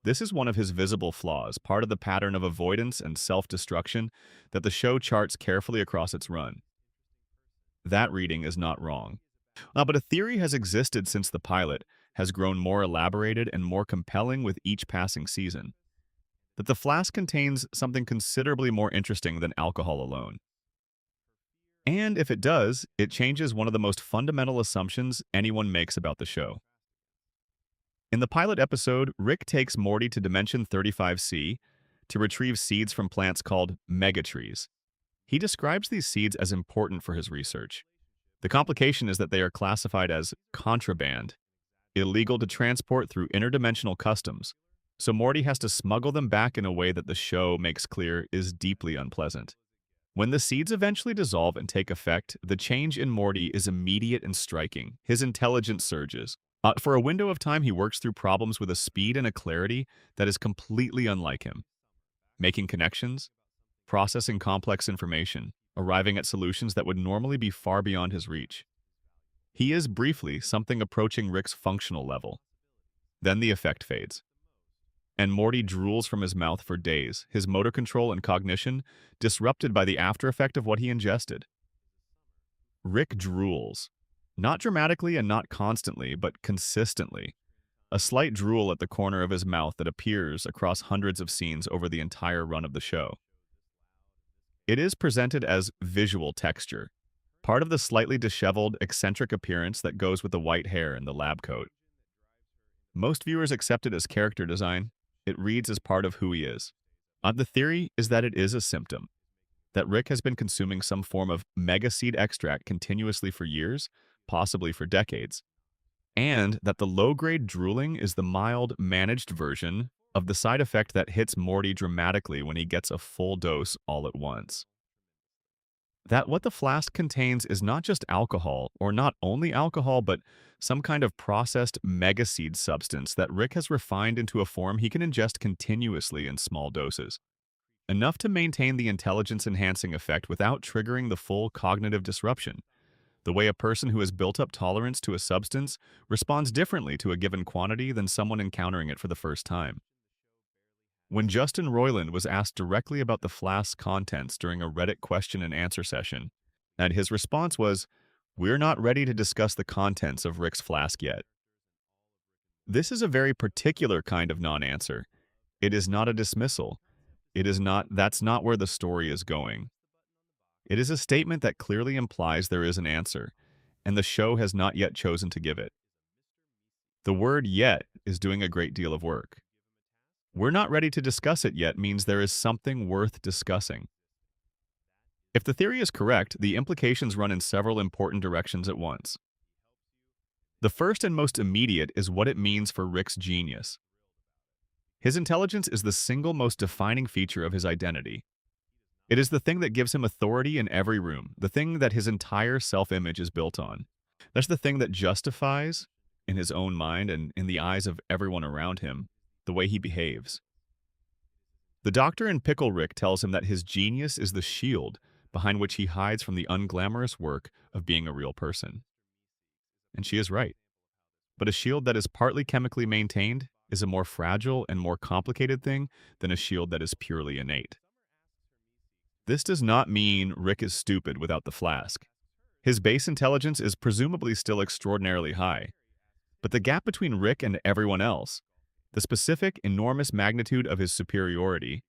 This is one of his visible flaws, part of the pattern of avoidance and self-destruction that the show charts carefully across its run. That reading is not wrong. But a theory has existed since the pilot, has grown more elaborated and more compelling with each passing season, that the flask contains something considerably more interesting than alcohol alone. And if it does, it changes one of the most fundamental assumptions anyone makes about the show. In the pilot episode, Rick takes Morty to Dimension 35C to retrieve seeds from plants called megatrees. He describes these seeds as important for his research. The complication is that they are classified as contraband, illegal to transport through interdimensional customs, so Morty has to smuggle them back in a way that the show makes clear is deeply unpleasant. When the seeds eventually dissolve and take effect, the change in Morty is immediate and striking. His intelligence surges. For a window of time, he works through problems with a speed and a clarity that is completely unlike him. Making connections, processing complex information, arriving at solutions that would normally be far beyond his reach. He is, briefly, something approaching Rick's functional level. Then the effect fades, and Morty drools from his mouth for days, his motor control and cognition disrupted by the after effect of what he ingested. Rick drools. Not dramatically and not constantly, but consistently. A slight drool at the corner of his mouth that appears across hundreds of scenes over the entire run of the show. It is presented as visual texture, part of the slightly disheveled, eccentric appearance that goes with the white hair and the lab coat. Most viewers accept it as character design. It reads as part of who he is. The theory is that it is a symptom, that Rick has been consuming some form of mega seed extract continuously for years, possibly for decades, and that the low-grade drooling is the mild, managed version of the side effect that hits Morty dramatically when he gets a full dose all at once. That what the flask contains is not just alcohol, or not only alcohol, but some kind of processed megaseed substance that Rick has refined into a form he can ingest continuously in small doses, enough to maintain the intelligence-enhancing effect without triggering the full cognitive disruption. The way a person who has built up tolerance to a substance responds differently to a given quantity than someone encountering it for the first time. When Justin Roiland was asked directly about the flask's contents during a Reddit question and answer session, and his response was, "We're not ready to discuss the contents of Rick's flask yet." This is a very particular kind of non-answer. It is not a dismissal. That's not where the story is going. It is a statement that clearly implies there is an answer, and the show has not yet chosen to give it. The word yet is doing a great deal of work. We're not ready to discuss it yet means there is something worth discussing. If the theory is correct, the implications run in several important directions at once. The first and most immediate is what it means for Rick's genius. His intelligence is the single most defining feature of his identity. It is the thing that gives him authority in every room, the thing that his entire self-image is built on. That's the thing that justifies, in his own mind and in the eyes of everyone around him, the way he behaves. The doctor in Pickle Rick tells him that his genius is the shield behind which he hides from the unglamorous work of being a real person. And she is right. But a shield that is partly chemically maintained is a more fragile and more complicated thing than a shield that is purely innate. This does not mean Rick is stupid without the flask. His base intelligence is presumably still extraordinarily high. But the gap between Rick and everyone else, the specific, enormous magnitude of his superiority,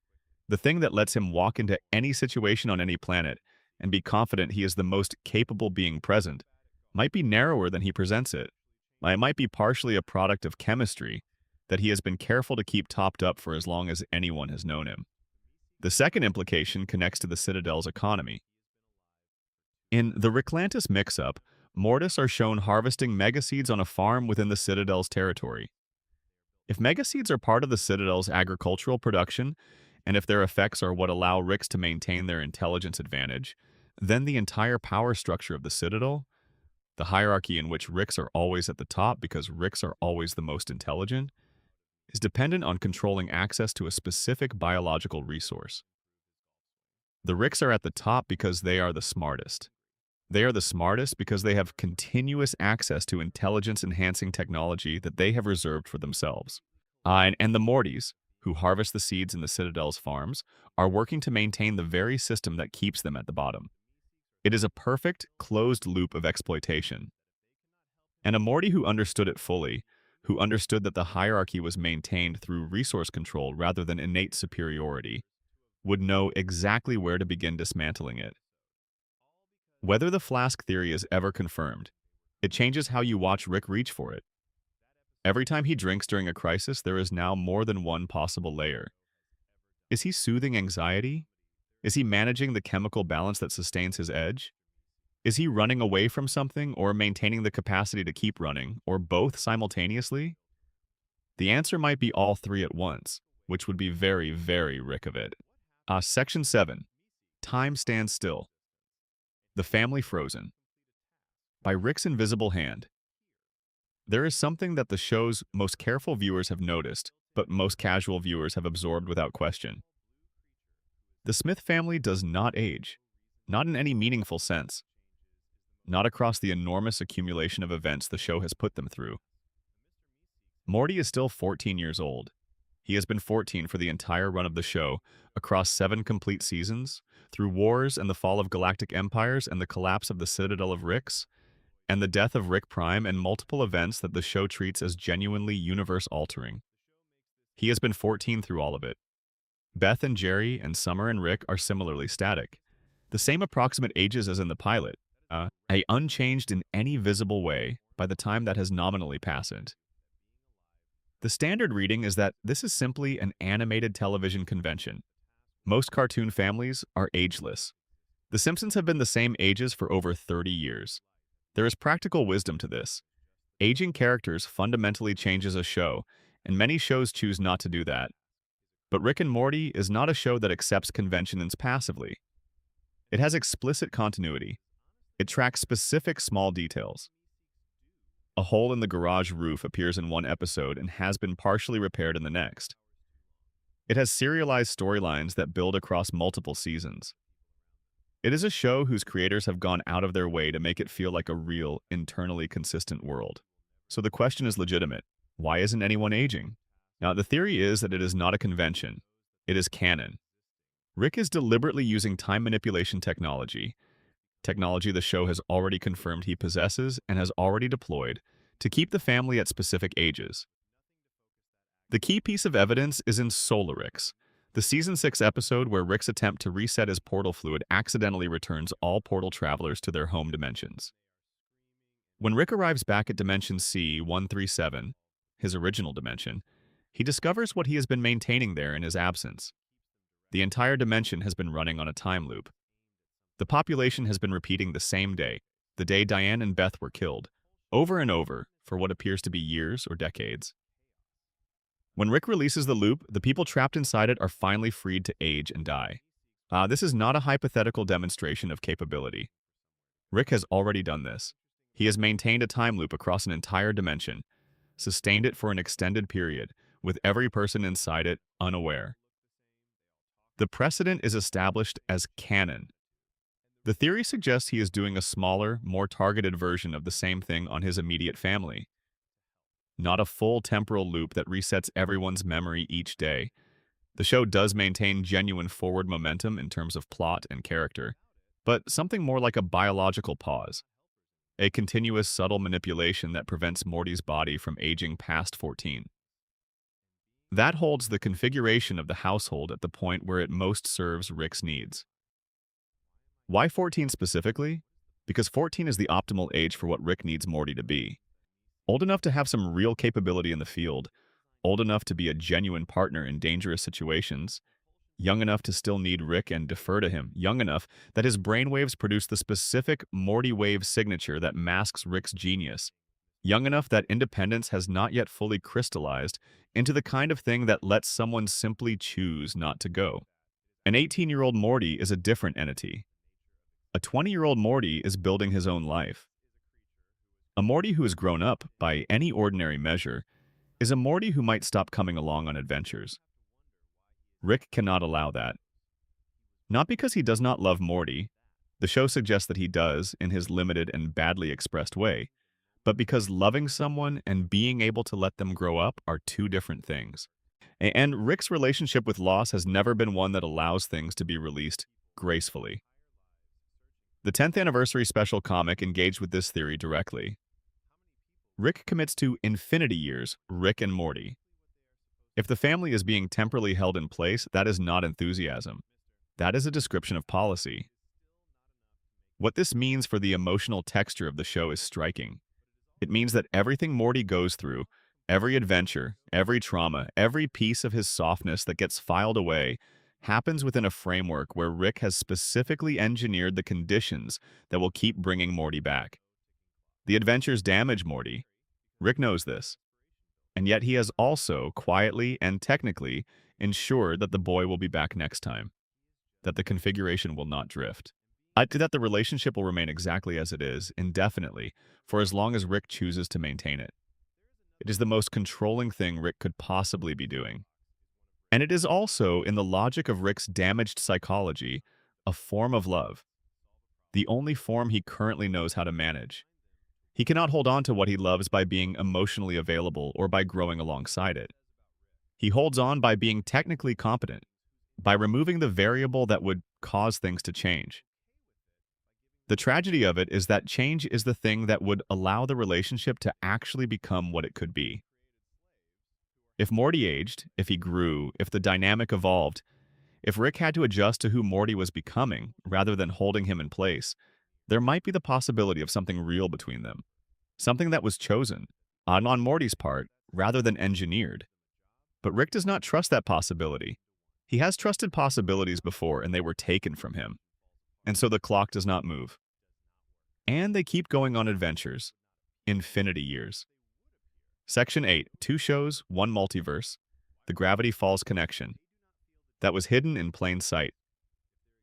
the thing that lets him walk into any situation on any planet and be confident he is the most capable being present, might be narrower than he presents it. It might be partially a product of chemistry that he has been careful to keep topped up for as long as anyone has known him. The second implication connects to the Citadel's economy. In the Ricklantis mix-up, Mortis are shown harvesting megaseeds on a farm within the Citadel's territory. If megaseeds are part of the Citadel's agricultural production, and if their effects are what allow Ricks to maintain their intelligence advantage, then the entire power structure of the Citadel, the hierarchy in which Ricks are always at the top because Ricks are always the most intelligent, is dependent on controlling access to a specific biological resource. The Ricks are at the top because they are the smartest. They are the smartest because they have continuous access to intelligence-enhancing technology that they have reserved for themselves. And the Mortys, who harvest the seeds in the Citadel's farms, are working to maintain the very system that keeps them at the bottom. It is a perfect, closed loop of exploitation. And a Morty who understood it fully, who understood that the hierarchy was maintained through resource control rather than innate superiority, would know exactly where to begin dismantling it. Whether the flask theory is ever confirmed, it changes how you watch Rick reach for it. Every time he drinks during a crisis, there is now more than one possible layer. Is he soothing anxiety? Is he managing the chemical balance that sustains his edge? Is he running away from something or maintaining the capacity to keep running, or both simultaneously? The answer might be all three at once, which would be very, very Rick of it. Section 7. Time Stands Still. The Family Frozen. By Rick's Invisible Hand. There is something that the show's most careful viewers have noticed, but most casual viewers have absorbed without question. The Smith family does not age, not in any meaningful sense. Not across the enormous accumulation of events the show has put them through. Morty is still 14 years old. He has been 14 for the entire run of the show, across 7 complete seasons, through wars and the fall of galactic empires and the collapse of the Citadel of Ricks, and the death of Rick Prime and multiple events that the show treats as genuinely universe-altering. He has been 14 through all of it. Beth and Jerry and Summer and Rick are similarly static. The same approximate ages as in the pilot, unchanged in any visible way by the time that has nominally passed. The standard reading is that this is simply an animated television convention. Most cartoon families are ageless. The Simpsons have been the same ages for over 30 years. There is practical wisdom to this. Aging characters fundamentally changes a show, and many shows choose not to do that. But Rick and Morty is not a show that accepts conventions passively. It has explicit continuity. It tracks specific small details. A hole in the garage roof appears in one episode and has been partially repaired in the next. It has serialized storylines that build across multiple seasons. It is a show whose creators have gone out of their way to make it feel like a real, internally consistent world. So the question is legitimate. Why isn't anyone aging? Now, the theory is that it is not a convention. It is canon. Rick is deliberately using time manipulation technology the show has already confirmed he possesses and has already deployed, to keep the family at specific ages. The key piece of evidence is in Solarix, the Season 6 episode where Rick's attempt to reset his portal fluid accidentally returns all portal travelers to their home dimensions. When Rick arrives back at Dimension C-137, his original dimension, he discovers what he has been maintaining there in his absence. The entire dimension has been running on a time loop. The population has been repeating the same day, the day Diane and Beth were killed, over and over for what appears to be years or decades. When Rick releases the loop, the people trapped inside it are finally freed to age and die. This is not a hypothetical demonstration of capability. Rick has already done this. He has maintained a time loop across an entire dimension, sustained it for an extended period, with every person inside it unaware. The precedent is established as canon. The theory suggests he is doing a smaller, more targeted version of the same thing on his immediate family. Not a full temporal loop that resets everyone's memory each day. The show does maintain genuine forward momentum in terms of plot and character, but something more like a biological pause, a continuous subtle manipulation that prevents Morty's body from aging past 14. That holds the configuration of the household at the point where it most serves Rick's needs. Why 14 specifically? Because 14 is the optimal age for what Rick needs Morty to be. Old enough to have some real capability in the field, old enough to be a genuine partner in dangerous situations, young enough to still need Rick and defer to him, young enough that his brainwaves produce the specific Morty wave signature that masks Rick's genius, young enough that independence has not yet fully crystallized into the kind of thing that lets someone simply choose not to go. An 18-year-old Morty is a different entity. A 20-year-old Morty is building his own life. A Morty who has grown up, by any ordinary measure, is a Morty who might stop coming along on adventures. Rick cannot allow that. Not because he does not love Morty, the show suggests that he does in his limited and badly expressed way, but because loving someone and being able to let them grow up are two different things. And Rick's relationship with loss has never been one that allows things to be released gracefully. The 10th anniversary special comic engaged with this theory directly. Rick commits to infinity years, Rick and Morty. If the family is being temporarily held in place, that is not enthusiasm. That is a description of policy. What this means for the emotional texture of the show is striking. It means that everything Morty goes through, every adventure, every trauma, every piece of his softness that gets filed away, happens within a framework where Rick has specifically engineered the conditions that will keep bringing Morty back. The adventures damage Morty. Rick knows this. And yet he has also, quietly and technically, ensured that the boy will be back next time, that the configuration will not drift, that the relationship will remain exactly as it is, indefinitely, for as long as Rick chooses to maintain it. It is the most controlling thing Rick could possibly be doing. And it is also, in the logic of Rick's damaged psychology, a form of love, the only form he currently knows how to manage. He cannot hold on to what he loves by being emotionally available or by growing alongside it. He holds on by being technically competent, by removing the variable that would cause things to change. The tragedy of it is that change is the thing that would allow the relationship to actually become what it could be. If Morty aged, if he grew, if the dynamic evolved, if Rick had to adjust to who Morty was becoming rather than holding him in place, there might be the possibility of something real between them. Something that was chosen, on Morty's part, rather than engineered. But Rick does not trust that possibility. He has trusted possibilities before and they were taken from him. And so the clock does not move. And they keep going on adventures. Infinity years. Section 8, 2 shows, 1 multiverse, the Gravity Falls connection. That was hidden in plain sight.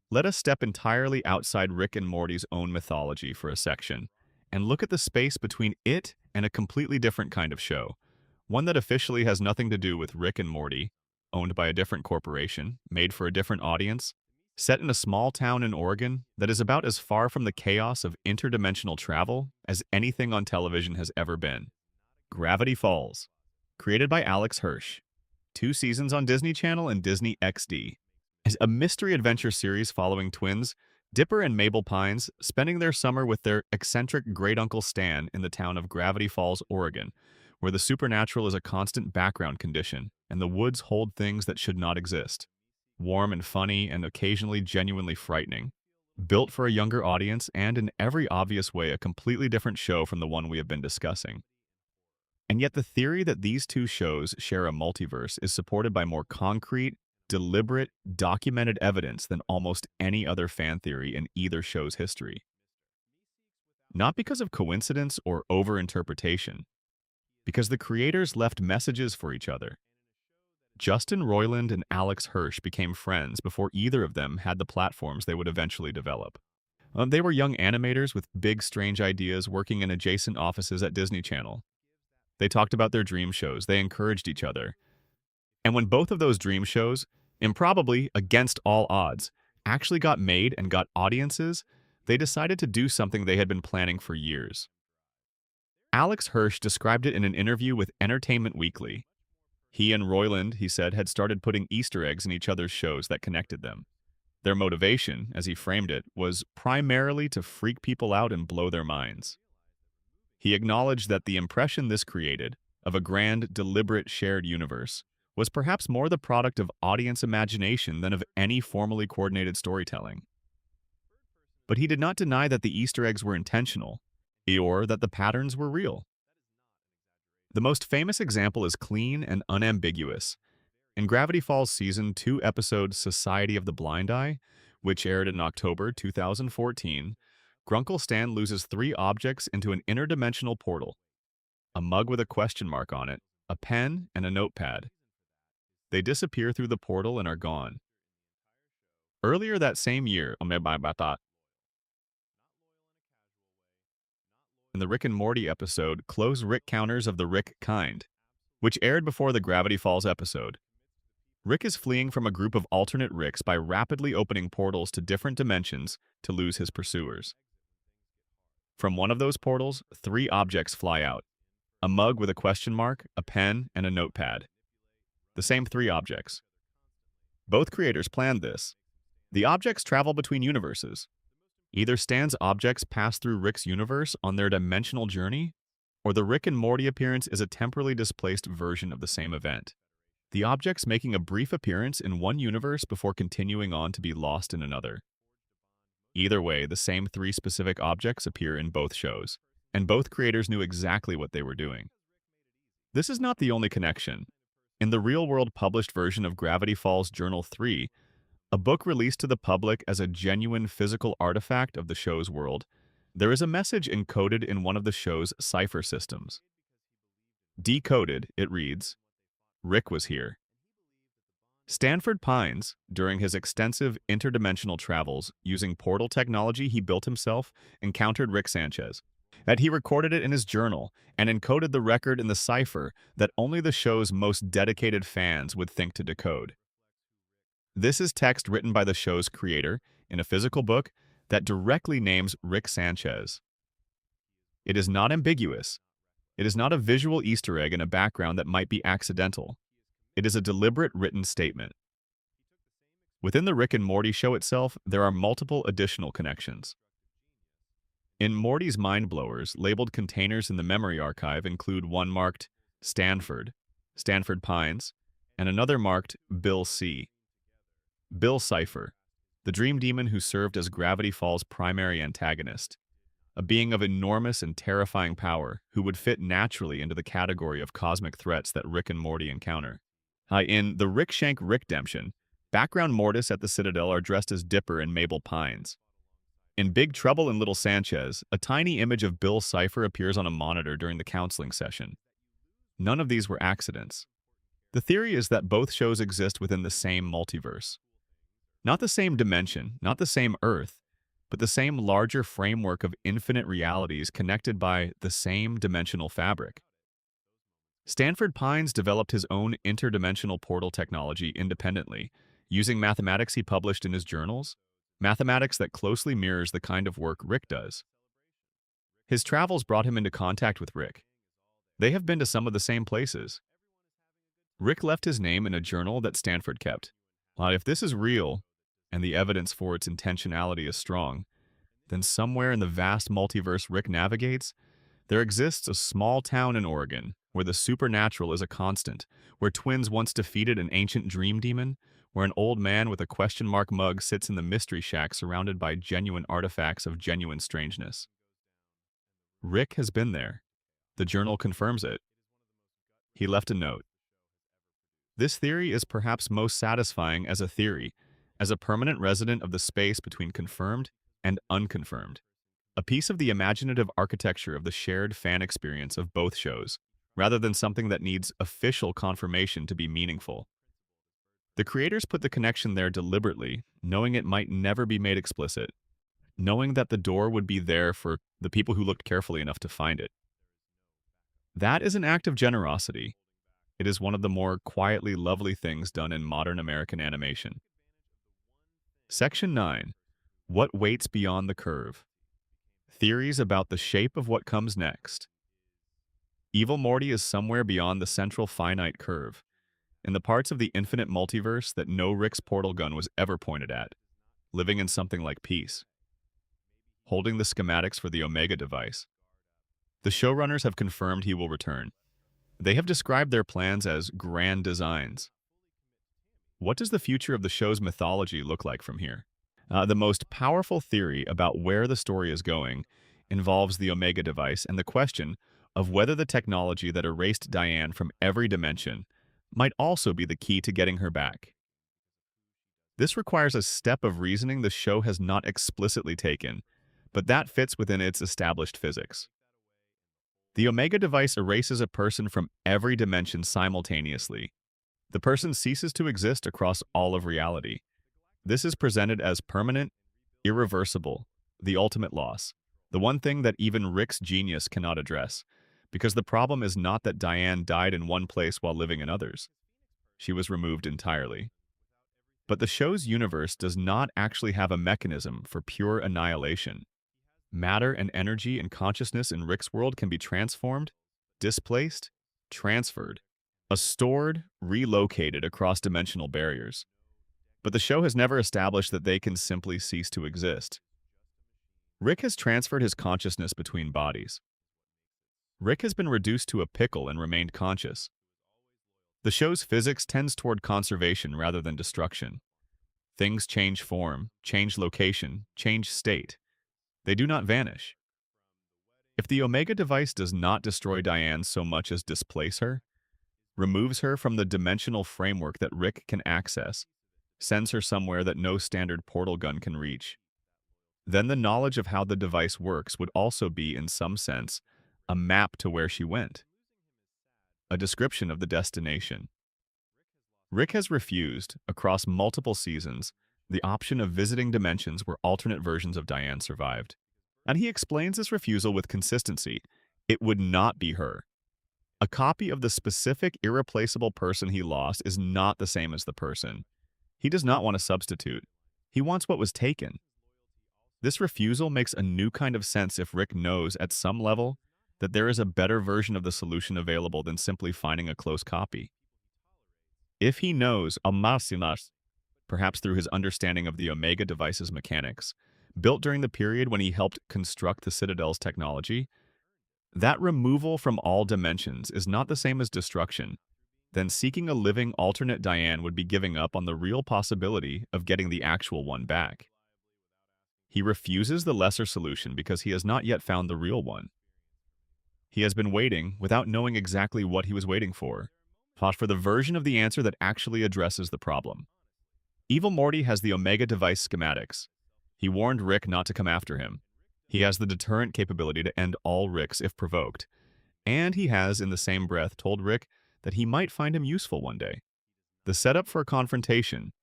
Let us step entirely outside Rick and Morty's own mythology for a section, and look at the space between it and a completely different kind of show, one that officially has nothing to do with Rick and Morty, owned by a different corporation, made for a different audience, Set in a small town in Oregon that is about as far from the chaos of interdimensional travel as anything on television has ever been. Gravity Falls, created by Alex Hirsch. 2 seasons on Disney Channel and Disney XD. Is a mystery adventure series following twins Dipper and Mabel Pines spending their summer with their eccentric great-uncle Stan in the town of Gravity Falls, Oregon, where the supernatural is a constant background condition and the woods hold things that should not exist. Warm and funny and occasionally genuinely frightening. Built for a younger audience and in every obvious way a completely different show from the one we have been discussing. And yet the theory that these two shows share a multiverse is supported by more concrete, deliberate, documented evidence than almost any other fan theory in either show's history. Not because of coincidence or overinterpretation, because the creators left messages for each other. Justin Roiland and Alex Hirsch became friends before either of them had the platforms they would eventually develop. They were young animators with big, strange ideas working in adjacent offices at Disney Channel. They talked about their dream shows, they encouraged each other. And when both of those dream shows, improbably against all odds, actually got made and got audiences, they decided to do something they had been planning for years. Alex Hirsch described it in an interview with Entertainment Weekly. He and Roiland, he said, had started putting Easter eggs in each other's shows that connected them. Their motivation, as he framed it, was primarily to freak people out and blow their minds. He acknowledged that the impression this created, of a grand, deliberate, shared universe, was perhaps more the product of audience imagination than of any formally coordinated storytelling. But he did not deny that the Easter eggs were intentional, or that the patterns were real. The most famous example is clean and unambiguous. In Gravity Falls Season 2 episode Society of the Blind Eye, which aired in October 2014, Grunkle Stan loses 3 objects into an interdimensional portal: a mug with a question mark on it, a pen, and a notepad. They disappear through the portal and are gone. Earlier that same year, in the Rick and Morty episode Close Rick Counters of the Rick Kind, which aired before the Gravity Falls episode, Rick is fleeing from a group of alternate Ricks by rapidly opening portals to different dimensions to lose his pursuers. From one of those portals, 3 objects fly out: a mug with a question mark, a pen, and a notepad. The same 3 objects. Both creators planned this. The objects travel between universes. Either Stan's objects pass through Rick's universe on their dimensional journey, or the Rick and Morty appearance is a temporally displaced version of the same event. The objects making a brief appearance in one universe before continuing on to be lost in another. Either way, the same 3 specific objects appear in both shows, and both creators knew exactly what they were doing. This is not the only connection. In the real-world published version of Gravity Falls Journal 3, a book released to the public as a genuine physical artifact of the show's world, there is a message encoded in one of the show's cipher systems. Decoded, it reads, "Rick was here." Stanford Pines, during his extensive interdimensional travels using portal technology he built himself, encountered Rick Sanchez. That he recorded it in his journal and encoded the record in the cipher that only the show's most dedicated fans would think to decode. This is text written by the show's creator in a physical book that directly names Rick Sanchez. It is not ambiguous. It is not a visual Easter egg in a background that might be accidental. It is a deliberate written statement. Within the Rick and Morty show itself, there are multiple additional connections. In Morty's Mind Blowers, labeled containers in the memory archive include one marked Stanford, Stanford Pines, and another marked Bill C. Bill Cipher, the dream demon who served as Gravity Falls' primary antagonist, a being of enormous and terrifying power who would fit naturally into the category of cosmic threats that Rick and Morty encounter. In The Rick Shank Rickdemption, background Mortis at the Citadel are dressed as Dipper and Mabel Pines. In Big Trouble in Little Sanchez, a tiny image of Bill Cipher appears on a monitor during the counseling session. None of these were accidents. The theory is that both shows exist within the same multiverse. Not the same dimension, not the same Earth, but the same larger framework of infinite realities connected by the same dimensional fabric. Stanford Pines developed his own interdimensional portal technology independently, using mathematics he published in his journals, mathematics that closely mirrors the kind of work Rick does. His travels brought him into contact with Rick. They have been to some of the same places. Rick left his name in a journal that Stanford kept. Now, if this is real, and the evidence for its intentionality is strong, then somewhere in the vast multiverse Rick navigates, there exists a small town in Oregon where the supernatural is a constant, where twins once defeated an ancient dream demon, where an old man with a question mark mug sits in the mystery shack surrounded by genuine artifacts of genuine strangeness. Rick has been there. The journal confirms it. He left a note. This theory is perhaps most satisfying as a theory, as a permanent resident of the space between confirmed and unconfirmed. A piece of the imaginative architecture of the shared fan experience of both shows, rather than something that needs official confirmation to be meaningful. The creators put the connection there deliberately, knowing it might never be made explicit, knowing that the door would be there for the people who looked carefully enough to find it. That is an act of generosity. It is one of the more quietly lovely things done in modern American animation. Section 9. What waits beyond the curve? Theories about the shape of what comes next. Evil Morty is somewhere beyond the central finite curve, in the parts of the infinite multiverse that no Rick's portal gun was ever pointed at, living in something like peace. Holding the schematics for the Omega device. The showrunners have confirmed he will return. They have described their plans as grand designs. What does the future of the show's mythology look like from here? The most powerful theory about where the story is going involves the Omega device and the question of whether the technology that erased Diane from every dimension might also be the key to getting her back. This requires a step of reasoning the show has not explicitly taken, but that fits within its established physics. The Omega device erases a person from every dimension simultaneously. The person ceases to exist across all of reality. This is presented as permanent, irreversible, the ultimate loss, the one thing that even Rick's genius cannot address, because the problem is not that Diane died in one place while living in others. She was removed entirely. But the show's universe does not actually have a mechanism for pure annihilation. Matter and energy and consciousness in Rick's world can be transformed, displaced, transferred, stored, relocated across dimensional barriers. But the show has never established that they can simply cease to exist. Rick has transferred his consciousness between bodies. Rick has been reduced to a pickle and remained conscious. The show's physics tends toward conservation rather than destruction. Things change form, change location, change state. They do not vanish. If the Omega device does not destroy Diane so much as displace her, removes her from the dimensional framework that Rick can access, sends her somewhere that no standard portal gun can reach, then the knowledge of how the device works would also be, in some sense, a map to where she went. A description of the destination. Rick has refused, across multiple seasons, the option of visiting dimensions where alternate versions of Diane survived. And he explains this refusal with consistency. It would not be her. A copy of the specific, irreplaceable person he lost is not the same as the person. He does not want a substitute. He wants what was taken. This refusal makes a new kind of sense if Rick knows, at some level, that there is a better version of the solution available than simply finding a close copy. If he knows, perhaps through his understanding of the Omega device's mechanics, built during the period when he helped construct the Citadel's technology, that removal from all dimensions is not the same as destruction. Then seeking a living alternate Diane would be giving up on the real possibility of getting the actual one back. He refuses the lesser solution because he has not yet found the real one. He has been waiting without knowing exactly what he was waiting for, fought for the version of the answer that actually addresses the problem. Evil Morty has the Omega device schematics. He warned Rick not to come after him. He has the deterrent capability to end all Ricks if provoked. And he has, in the same breath, told Rick that he might find him useful one day. The setup for a confrontation,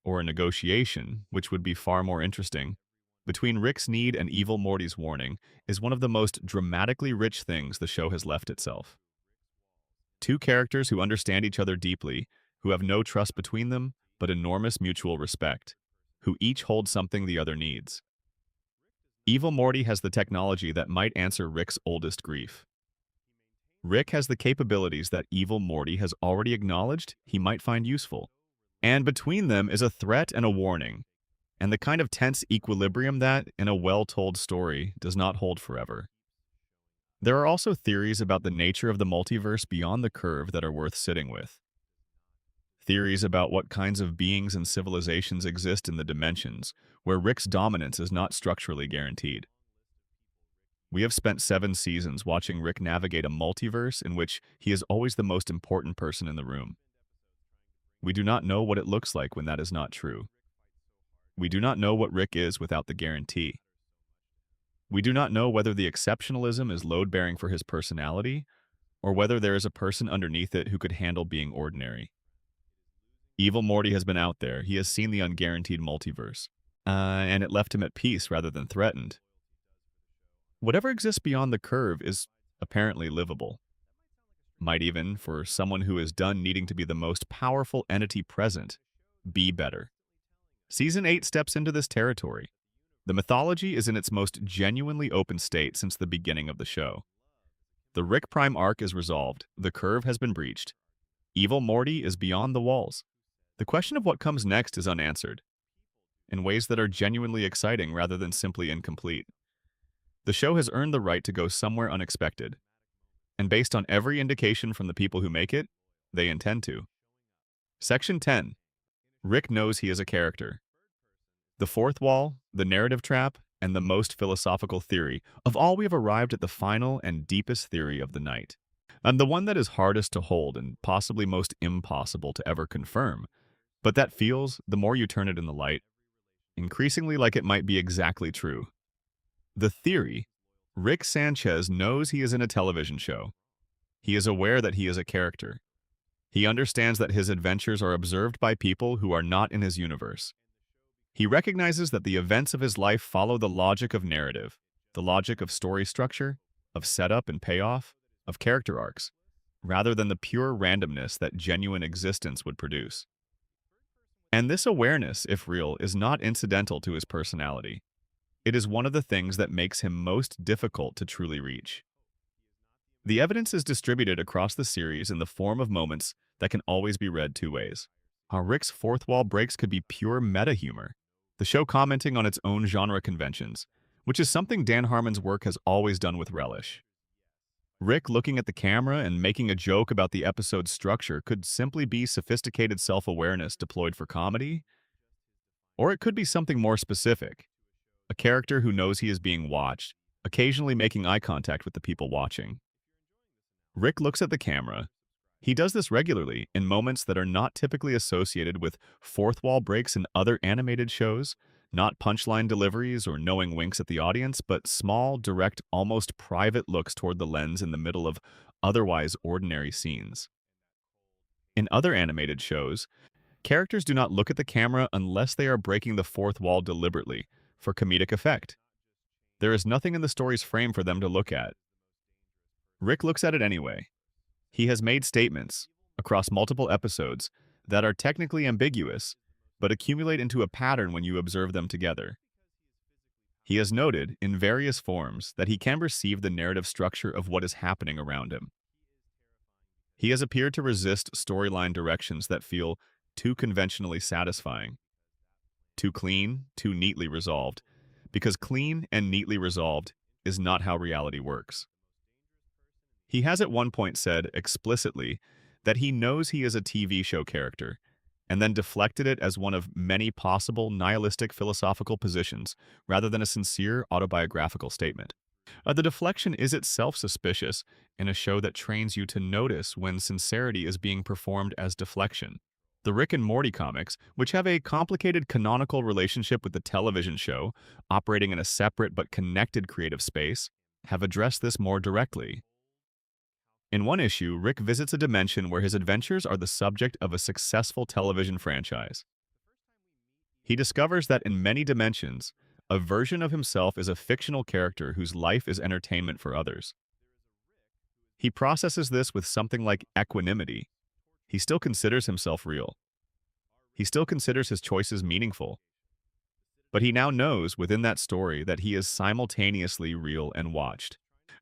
or a negotiation, which would be far more interesting, between Rick's need and Evil Morty's warning is one of the most dramatically rich things the show has left itself. Two characters who understand each other deeply, who have no trust between them, but enormous mutual respect, who each hold something the other needs. Evil Morty has the technology that might answer Rick's oldest grief. Rick has the capabilities that Evil Morty has already acknowledged he might find useful. And between them is a threat and a warning, and the kind of tense equilibrium that, in a well-told story, does not hold forever. There are also theories about the nature of the multiverse beyond the curve that are worth sitting with. Theories about what kinds of beings and civilizations exist in the dimensions, where Rick's dominance is not structurally guaranteed. We have spent 7 seasons watching Rick navigate a multiverse in which he is always the most important person in the room. We do not know what it looks like when that is not true. We do not know what Rick is without the guarantee. We do not know whether the exceptionalism is load-bearing for his personality, or whether there is a person underneath it who could handle being ordinary. Evil Morty has been out there. He has seen the unguaranteed multiverse, and it left him at peace rather than threatened. Whatever exists beyond the curve is apparently livable. Might even, for someone who is done needing to be the most powerful entity present, be better. Season 8 steps into this territory. The mythology is in its most genuinely open state since the beginning of the show. The Rick Prime arc is resolved, the curve has been breached. Evil Morty is beyond the walls. The question of what comes next is unanswered, in ways that are genuinely exciting rather than simply incomplete. The show has earned the right to go somewhere unexpected, and based on every indication from the people who make it, they intend to. Section 10. Rick knows he is a character. The fourth wall, the narrative trap, and the most philosophical theory. Of all, we have arrived at the final and deepest theory of the night, and the one that is hardest to hold and possibly most impossible to ever confirm, but that feels, the more you turn it in the light, increasingly like it might be exactly true. The theory: Rick Sanchez knows he is in a television show. He is aware that he is a character. He understands that his adventures are observed by people who are not in his universe. He recognizes that the events of his life follow the logic of narrative, the logic of story structure, of setup and payoff, of character arcs, rather than the pure randomness that genuine existence would produce. And this awareness, if real, is not incidental to his personality. It is one of the things that makes him most difficult to truly reach. The evidence is distributed across the series in the form of moments that can always be read 2 ways. How Rick's fourth wall breaks could be pure meta-humor, the show commenting on its own genre conventions, which is something Dan Harmon's work has always done with relish. Rick looking at the camera and making a joke about the episode's structure could simply be sophisticated self-awareness deployed for comedy, or it could be something more specific, a character who knows he is being watched, occasionally making eye contact with the people watching. Rick looks at the camera. He does this regularly in moments that are not typically associated with fourth wall breaks in other animated shows, not punchline deliveries or knowing winks at the audience, but small, direct, almost private looks toward the lens in the middle of otherwise ordinary scenes. In other animated shows, characters do not look at the camera unless they are breaking the fourth wall deliberately, for comedic effect. There is nothing in the story's frame for them to look at. Rick looks at it anyway. He has made statements, across multiple episodes, that are technically ambiguous, but accumulate into a pattern when you observe them together. He has noted, in various forms, that he can perceive the narrative structure of what is happening around him. He has appeared to resist storyline directions that feel too conventionally satisfying, too clean, too neatly resolved, because clean and neatly resolved is not how reality works. He has at one point said, explicitly, that he knows he is a TV show character, and then deflected it as one of many possible nihilistic philosophical positions, rather than a sincere autobiographical statement. The deflection is itself suspicious in a show that trains you to notice when sincerity is being performed as deflection. The Rick and Morty comics, which have a complicated canonical relationship with the television show, operating in a separate but connected creative space, have addressed this more directly. In one issue, Rick visits a dimension where his adventures are the subject of a successful television franchise. He discovers that in many dimensions, a version of himself is a fictional character whose life is entertainment for others. He processes this with something like equanimity. He still considers himself real. He still considers his choices meaningful, but he now knows within that story that he is simultaneously real and watched.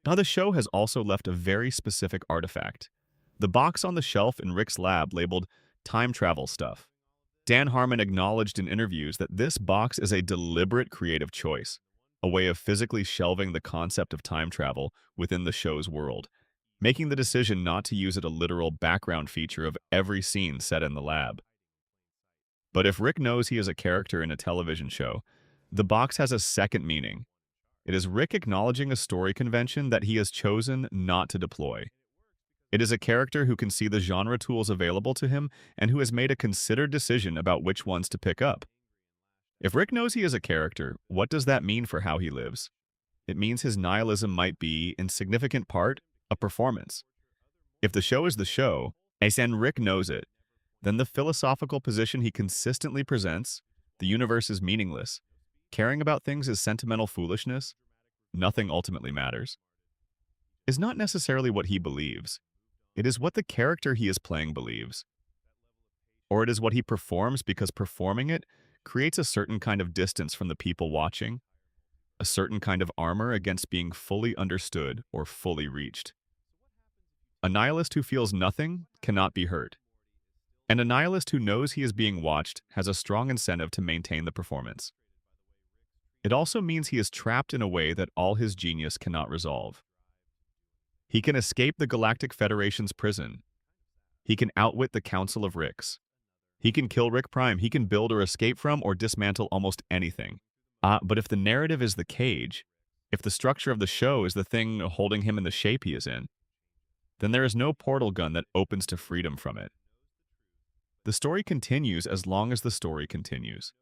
Now, the show has also left a very specific artifact. The box on the shelf in Rick's lab labeled time travel stuff. Dan Harmon acknowledged in interviews that this box is a deliberate creative choice, a way of physically shelving the concept of time travel within the show's world, making the decision not to use it a literal background feature of every scene set in the lab. But if Rick knows he is a character in a television show, the box has a second meaning. It is Rick acknowledging a story convention that he has chosen not to deploy. It is a character who can see the genre tools available to him and who has made a considered decision about which ones to pick up. If Rick knows he is a character, what does that mean for how he lives? It means his nihilism might be, in significant part, a performance. If the show is the show, and Rick knows it, then the philosophical position he consistently presents, the universe is meaningless, caring about things is sentimental foolishness, nothing ultimately matters, is not necessarily what he believes. It is what the character he is playing believes. Or it is what he performs because performing it creates a certain kind of distance from the people watching, a certain kind of armor against being fully understood or fully reached. A nihilist who feels nothing cannot be hurt. And a nihilist who knows he is being watched has a strong incentive to maintain the performance. It also means he is trapped in a way that all his genius cannot resolve. He can escape the Galactic Federation's prison. He can outwit the Council of Ricks. He can kill Rick Prime. He can build or escape from or dismantle almost anything. But if the narrative is the cage, if the structure of the show is the thing holding him in the shape he is in, then there is no portal gun that opens to freedom from it. The story continues as long as the story continues.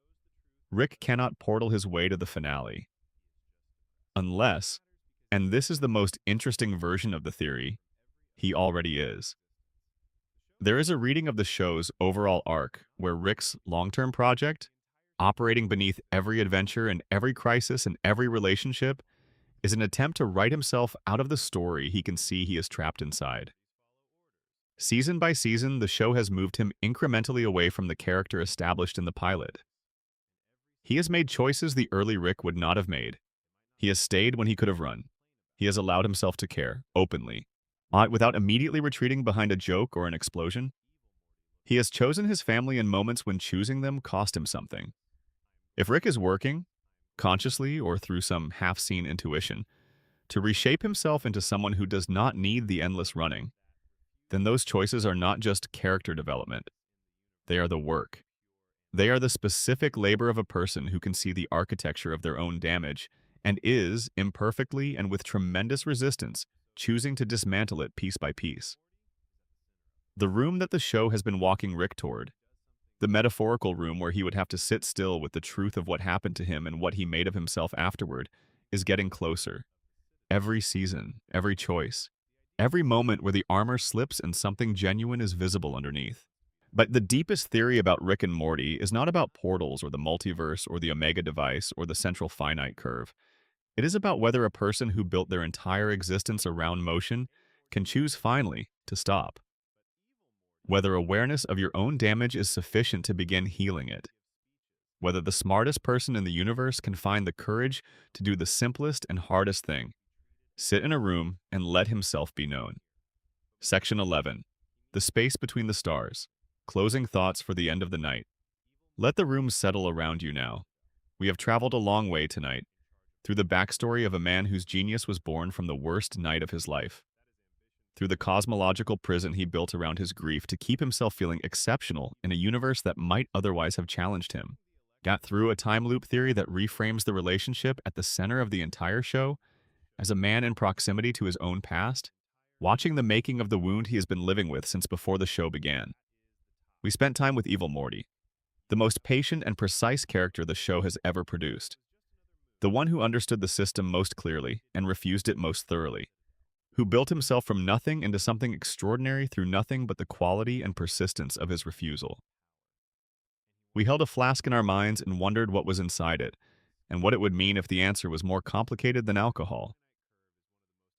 Rick cannot portal his way to the finale. Unless, and this is the most interesting version of the theory, he already is. There is a reading of the show's overall arc where Rick's long-term project, operating beneath every adventure and every crisis and every relationship, is an attempt to write himself out of the story he can see he is trapped inside. Season by season, the show has moved him incrementally away from the character established in the pilot. He has made choices the early Rick would not have made. He has stayed when he could have run. He has allowed himself to care, openly, without immediately retreating behind a joke or an explosion. He has chosen his family in moments when choosing them cost him something. If Rick is working, consciously or through some half-seen intuition, to reshape himself into someone who does not need the endless running, then those choices are not just character development. They are the work. They are the specific labor of a person who can see the architecture of their own damage and is, imperfectly and with tremendous resistance, choosing to dismantle it piece by piece. The room that the show has been walking Rick toward, the metaphorical room where he would have to sit still with the truth of what happened to him and what he made of himself afterward, is getting closer. Every season, every choice, every moment where the armor slips and something genuine is visible underneath. But the deepest theory about Rick and Morty is not about portals or the multiverse or the Omega device or the central finite curve. It is about whether a person who built their entire existence around motion can choose finally to stop. Whether awareness of your own damage is sufficient to begin healing it. Whether the smartest person in the universe can find the courage to do the simplest and hardest thing. Sit in a room and let himself be known. Section 11. The space between the stars. Closing thoughts for the end of the night. Let the room settle around you now. We have traveled a long way tonight, through the backstory of a man whose genius was born from the worst night of his life, through the cosmological prison he built around his grief to keep himself feeling exceptional in a universe that might otherwise have challenged him, got through a time loop theory that reframes the relationship at the center of the entire show, as a man in proximity to his own past, watching the making of the wound he has been living with since before the show began. We spent time with Evil Morty, the most patient and precise character the show has ever produced, the one who understood the system most clearly and refused it most thoroughly, who built himself from nothing into something extraordinary through nothing but the quality and persistence of his refusal. We held a flask in our minds and wondered what was inside it, and what it would mean if the answer was more complicated than alcohol.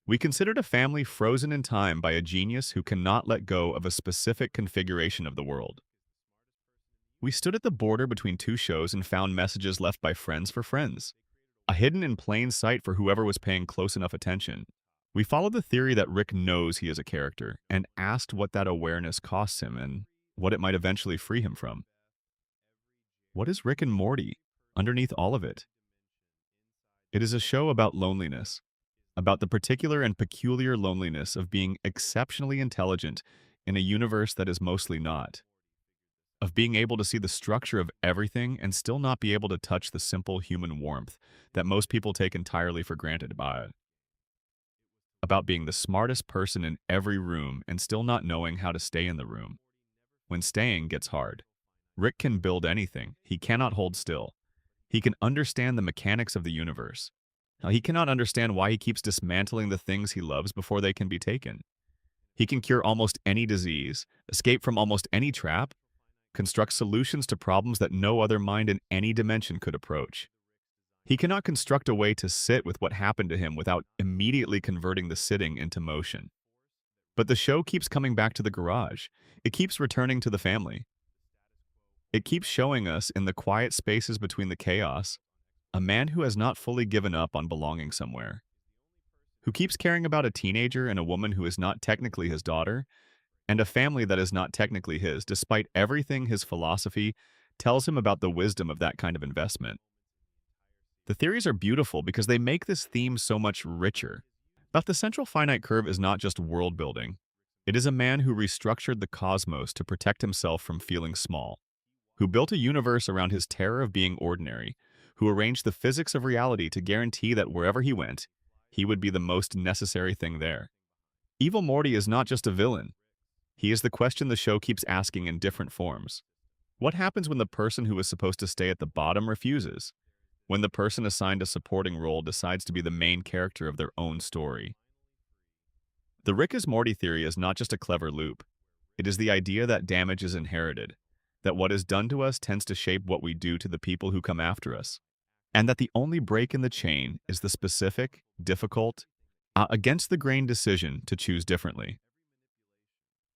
We considered a family frozen in time by a genius who cannot let go of a specific configuration of the world. We stood at the border between two shows and found messages left by friends for friends, a hidden in plain sight for whoever was paying close enough attention. We followed the theory that Rick knows he is a character and asked what that awareness costs him and what it might eventually free him from. What is Rick and Morty underneath all of it? It is a show about loneliness, about the particular and peculiar loneliness of being exceptionally intelligent in a universe that is mostly not, of being able to see the structure of everything and still not be able to touch the simple human warmth that most people take entirely for granted by it, about being the smartest person in every room and still not knowing how to stay in the room when staying gets hard. Rick can build anything. He cannot hold still. He can understand the mechanics of the universe. Now, he cannot understand why he keeps dismantling the things he loves before they can be taken. He can cure almost any disease, escape from almost any trap, construct solutions to problems that no other mind in any dimension could approach. He cannot construct a way to sit with what happened to him without immediately converting the sitting into motion. But the show keeps coming back to the garage. It keeps returning to the family. It keeps showing us, in the quiet spaces between the chaos, a man who has not fully given up on belonging somewhere, who keeps caring about a teenager and a woman who is not technically his daughter, and a family that is not technically his, despite everything his philosophy tells him about the wisdom of that kind of investment. The theories are beautiful because they make this theme so much richer. But the central finite curve is not just world building. It is a man who restructured the cosmos to protect himself from feeling small, who built a universe around his terror of being ordinary, who arranged the physics of reality to guarantee that wherever he went, he would be the most necessary thing there. Evil Morty is not just a villain. He is the question the show keeps asking in different forms. What happens when the person who is supposed to stay at the bottom refuses? When the person assigned a supporting role decides to be the main character of their own story? The Rick and Morty theory is not just a clever loop. It is the idea that damage is inherited, that what is done to us tends to shape what we do to the people who come after us, and that the only break in the chain is the specific, difficult, against-the-grain decision to choose differently.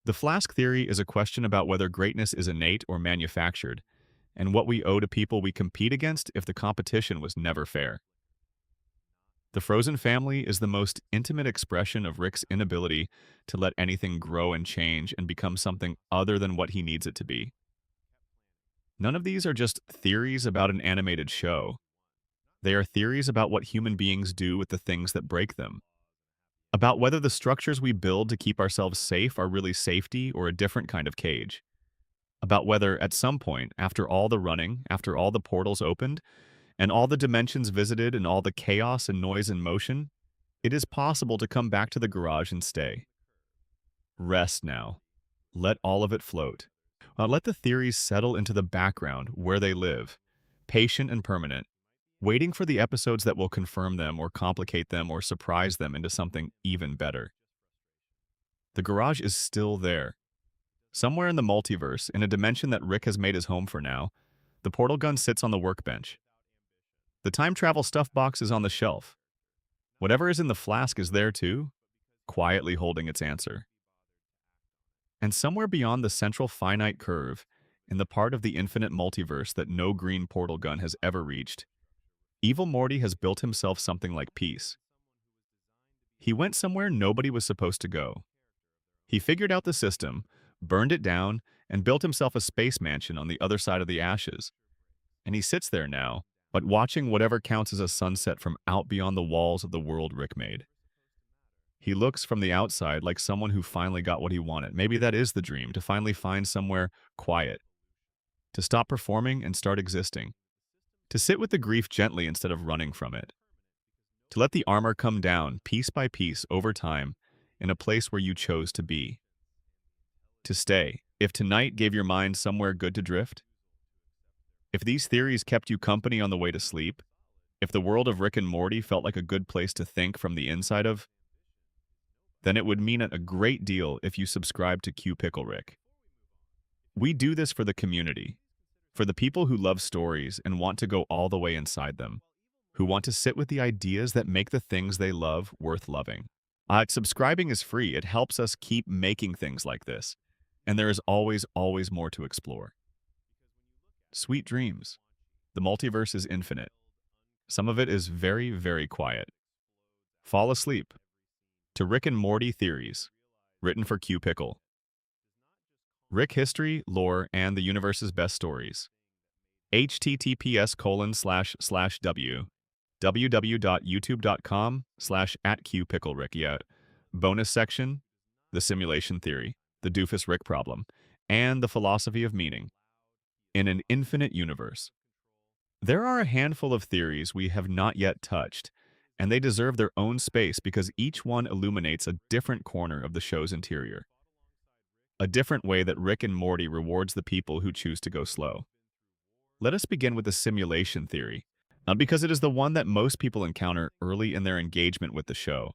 The flask theory is a question about whether greatness is innate or manufactured, and what we owe to people we compete against if the competition was never fair. The frozen family is the most intimate expression of Rick's inability to let anything grow and change and become something other than what he needs it to be. None of these are just theories about an animated show. They are theories about what human beings do with the things that break them, about whether the structures we build to keep ourselves safe are really safety or a different kind of cage, about whether, at some point, after all the running, after all the portals opened, and all the dimensions visited and all the chaos and noise and motion, it is possible to come back to the garage and stay. Rest now. Let all of it float. Let the theories settle into the background where they live, patient and permanent, waiting for the episodes that will confirm them or complicate them or surprise them into something even better. The garage is still there. Somewhere in the multiverse, in a dimension that Rick has made his home for now, the portal gun sits on the workbench. The time travel stuff box is on the shelf. Whatever is in the flask is there too, quietly holding its answer. And somewhere beyond the central finite curve, in the part of the infinite multiverse that no green portal gun has ever reached, Evil Morty has built himself something like peace. He went somewhere nobody was supposed to go. He figured out the system, burned it down, and built himself a space mansion on the other side of the ashes. And he sits there now, but watching whatever counts as a sunset from out beyond the walls of the world Rick made. He looks from the outside like someone who finally got what he wanted. Maybe that is the dream, to finally find somewhere quiet, to stop performing and start existing, to sit with the grief gently instead of running from it, to let the armor come down piece by piece over time in a place where you chose to be, to stay, if tonight gave your mind somewhere good to drift. If these theories kept you company on the way to sleep, if the world of Rick and Morty felt like a good place to think from the inside of, then it would mean a great deal if you subscribe to Q Pickle Rick. We do this for the community, for the people who love stories and want to go all the way inside them, who want to sit with the ideas that make the things they love worth loving. Subscribing is free. It helps us keep making things like this, and there is always more to explore. Sweet dreams. The multiverse is infinite. Some of it is very, very quiet. Fall asleep. To Rick and Morty theories. Written for Q Pickle. Rick history, lore, and the universe's best stories. https://w www.youtube.com/@qpickleRick. Yeah. Bonus section, the simulation theory, the doofus Rick problem, and the philosophy of meaning. In an infinite universe. There are a handful of theories we have not yet touched, and they deserve their own space because each one illuminates a different corner of the show's interior. A different way that Rick and Morty rewards the people who choose to go slow. Let us begin with the simulation theory, not because it is the one that most people encounter early in their engagement with the show,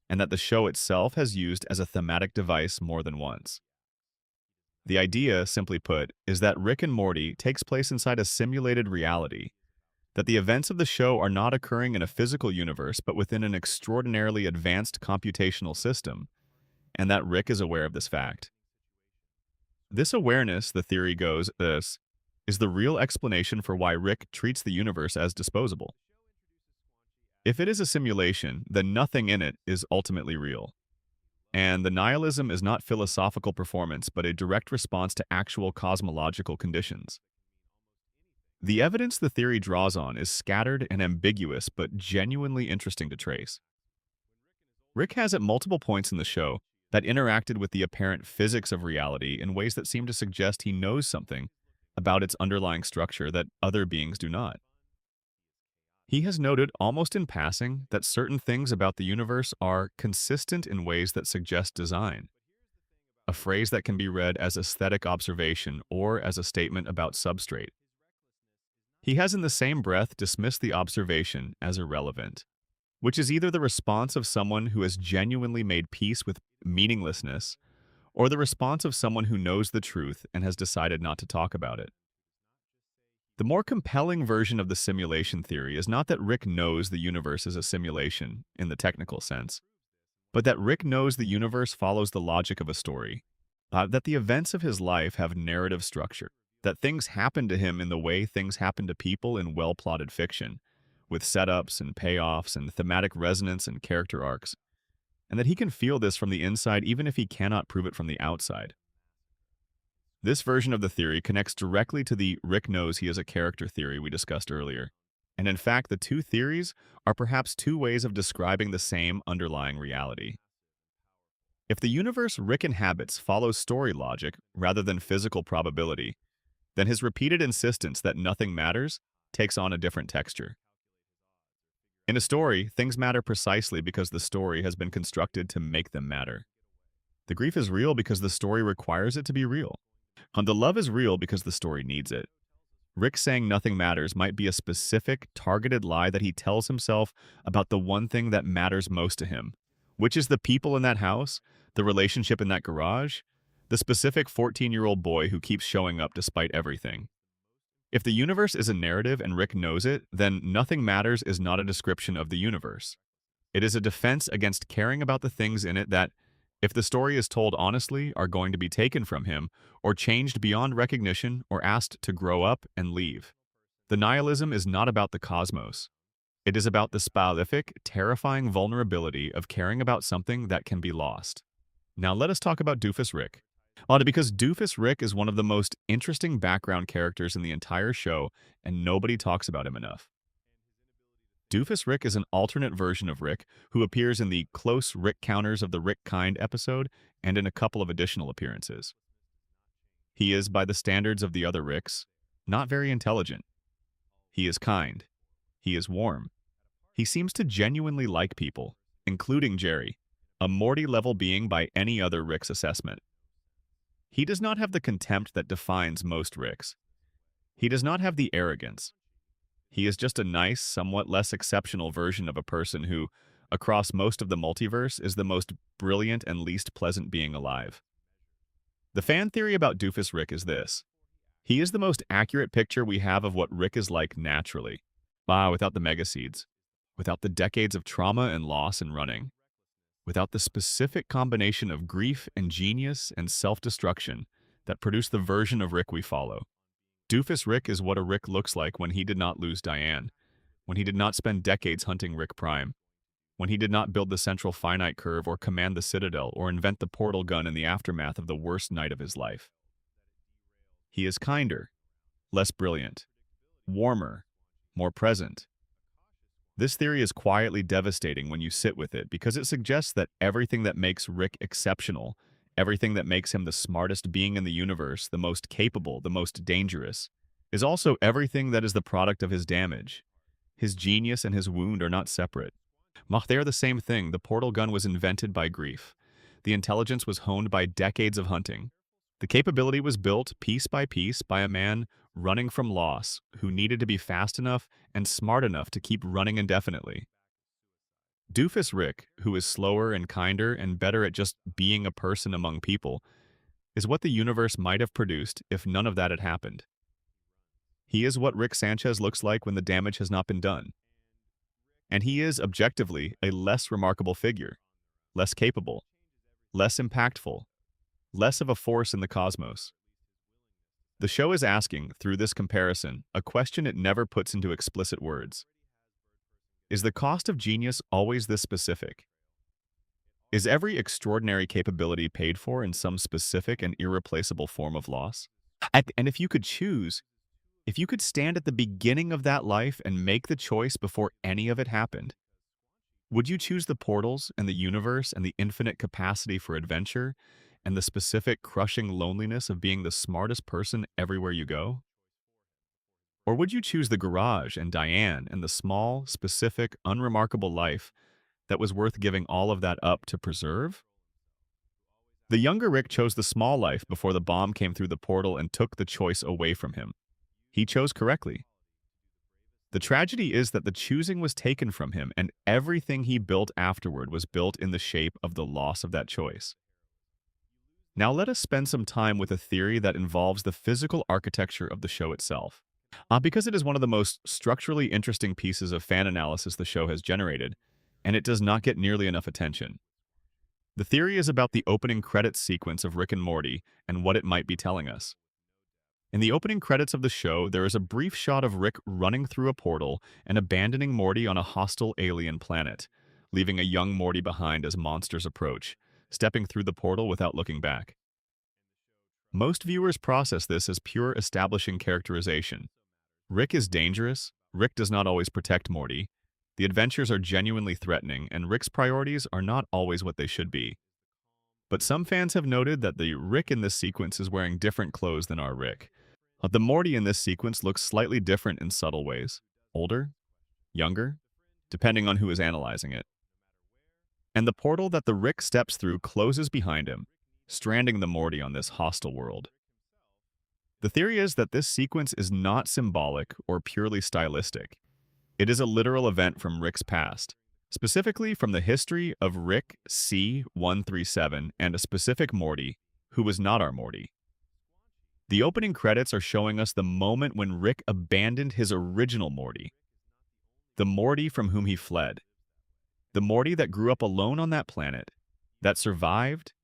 and that the show itself has used as a thematic device more than once. The idea, simply put, is that Rick and Morty takes place inside a simulated reality, that the events of the show are not occurring in a physical universe but within an extraordinarily advanced computational system, and that Rick is aware of this fact. This awareness, the theory goes, is the real explanation for why Rick treats the universe as disposable. If it is a simulation, then nothing in it is ultimately real. And the nihilism is not philosophical performance, but a direct response to actual cosmological conditions. The evidence the theory draws on is scattered and ambiguous, but genuinely interesting to trace. Rick has at multiple points in the show that interacted with the apparent physics of reality in ways that seem to suggest he knows something about its underlying structure that other beings do not. He has noted, almost in passing, that certain things about the universe are consistent in ways that suggest design, a phrase that can be read as aesthetic observation or as a statement about substrate. He has in the same breath dismissed the observation as irrelevant, which is either the response of someone who has genuinely made peace with meaninglessness or the response of someone who knows the truth and has decided not to talk about it. The more compelling version of the simulation theory is not that Rick knows the universe is a simulation, in the technical sense, but that Rick knows the universe follows the logic of a story, that the events of his life have narrative structure, that things happen to him in the way things happen to people in well-plotted fiction, with setups and payoffs and thematic resonance and character arcs, and that he can feel this from the inside even if he cannot prove it from the outside. This version of the theory connects directly to the Rick knows he is a character theory we discussed earlier, and in fact the two theories are perhaps two ways of describing the same underlying reality. If the universe Rick inhabits follows story logic rather than physical probability, then his repeated insistence that nothing matters takes on a different texture. In a story, things matter precisely because the story has been constructed to make them matter. The grief is real because the story requires it to be real. And the love is real because the story needs it. Rick saying nothing matters might be a specific, targeted lie that he tells himself about the one thing that matters most to him, which is the people in that house, the relationship in that garage, the specific 14-year-old boy who keeps showing up despite everything. If the universe is a narrative and Rick knows it, then nothing matters is not a description of the universe. It is a defense against caring about the things in it that, if the story is told honestly, are going to be taken from him, or changed beyond recognition, or asked to grow up and leave. The nihilism is not about the cosmos. It is about the spalific, terrifying vulnerability of caring about something that can be lost. Now let us talk about Doofus Rick. Because Doofus Rick is one of the most interesting background characters in the entire show, and nobody talks about him enough. Doofus Rick is an alternate version of Rick who appears in the Close Rick Counters of the Rick Kind episode and in a couple of additional appearances. He is, by the standards of the other Ricks, not very intelligent. He is kind. He is warm. He seems to genuinely like people, including Jerry, a Morty-level being by any other Rick's assessment. He does not have the contempt that defines most Ricks. He does not have the arrogance. He is just a nice, somewhat less exceptional version of a person who, across most of the multiverse, is the most brilliant and least pleasant being alive. The fan theory about Doofus Rick is this. He is the most accurate picture we have of what Rick is like naturally, without the megaseeds, without the decades of trauma and loss and running, without the specific combination of grief and genius and self-destruction that produce the version of Rick we follow. Doofus Rick is what a Rick looks like when he did not lose Diane, when he did not spend decades hunting Rick Prime, when he did not build the central finite curve or command the Citadel or invent the portal gun in the aftermath of the worst night of his life. He is kinder, less brilliant, warmer, more present. This theory is quietly devastating when you sit with it because it suggests that everything that makes Rick exceptional, everything that makes him the smartest being in the universe, the most capable, the most dangerous, is also everything that is the product of his damage. His genius and his wound are not separate. They are the same thing. The portal gun was invented by grief. The intelligence was honed by decades of hunting. The capability was built piece by piece by a man running from loss who needed to be fast enough and smart enough to keep running indefinitely. Doofus Rick, who is slower and kinder and better at just being a person among people, is what the universe might have produced if none of that had happened. He is what Rick Sanchez looks like when the damage has not been done. And he is, objectively, a less remarkable figure, less capable, less impactful, less of a force in the cosmos. The show is asking, through this comparison, a question it never puts into explicit words. Is the cost of genius always this specific? Is every extraordinary capability paid for in some specific and irreplaceable form of loss? And if you could choose, if you could stand at the beginning of that life and make the choice before any of it happened, would you choose the portals and the universe and the infinite capacity for adventure and the specific crushing loneliness of being the smartest person everywhere you go? Or would you choose the garage and Diane and the small, specific, unremarkable life that was worth giving all of that up to preserve? The younger Rick chose the small life before the bomb came through the portal and took the choice away from him. He chose correctly. The tragedy is that the choosing was taken from him, and everything he built afterward was built in the shape of the loss of that choice. Now let us spend some time with a theory that involves the physical architecture of the show itself. Because it is one of the most structurally interesting pieces of fan analysis the show has generated, and it does not get nearly enough attention. The theory is about the opening credits sequence of Rick and Morty and what it might be telling us. In the opening credits of the show, there is a brief shot of Rick running through a portal and abandoning Morty on a hostile alien planet, leaving a young Morty behind as monsters approach, stepping through the portal without looking back. Most viewers process this as pure establishing characterization. Rick is dangerous, Rick does not always protect Morty, the adventures are genuinely threatening, and Rick's priorities are not always what they should be. But some fans have noted that the Rick in this sequence is wearing different clothes than our Rick. The Morty in this sequence looks slightly different in subtle ways. Older, younger, depending on who is analyzing it. And the portal that the Rick steps through closes behind him, stranding the Morty on this hostile world. The theory is that this sequence is not symbolic or purely stylistic. It is a literal event from Rick's past, specifically from the history of Rick C-137 and a specific Morty who was not our Morty. The opening credits are showing us the moment when Rick abandoned his original Morty, the Morty from whom he fled, the Morty that grew up alone on that planet, that survived,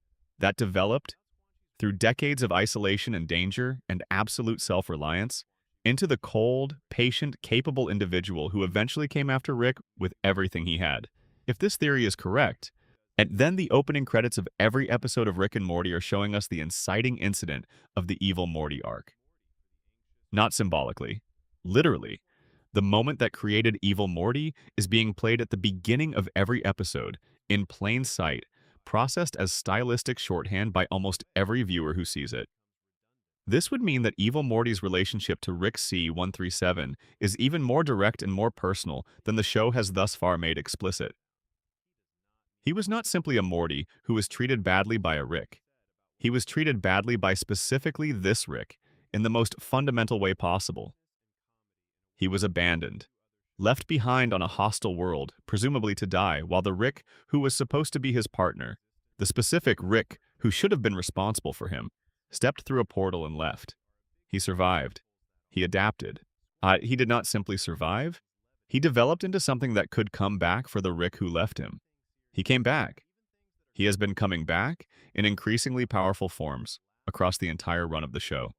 that developed, through decades of isolation and danger and absolute self-reliance, into the cold, patient, capable individual who eventually came after Rick with everything he had. If this theory is correct, and then the opening credits of every episode of Rick and Morty are showing us the inciting incident of the evil Morty arc. Not symbolically, literally, the moment that created evil Morty is being played at the beginning of every episode, in plain sight, processed as stylistic shorthand by almost every viewer who sees it. This would mean that evil Morty's relationship to Rick C-137 is even more direct and more personal than the show has thus far made explicit. He was not simply a Morty who was treated badly by a Rick. He was treated badly by specifically this Rick, in the most fundamental way possible. He was abandoned, left behind on a hostile world, presumably to die, while the Rick who was supposed to be his partner, the specific Rick who should have been responsible for him, stepped through a portal and left. He survived. He adapted. He did not simply survive. He developed into something that could come back for the Rick who left him. He came back. He has been coming back in increasingly powerful forms across the entire run of the show.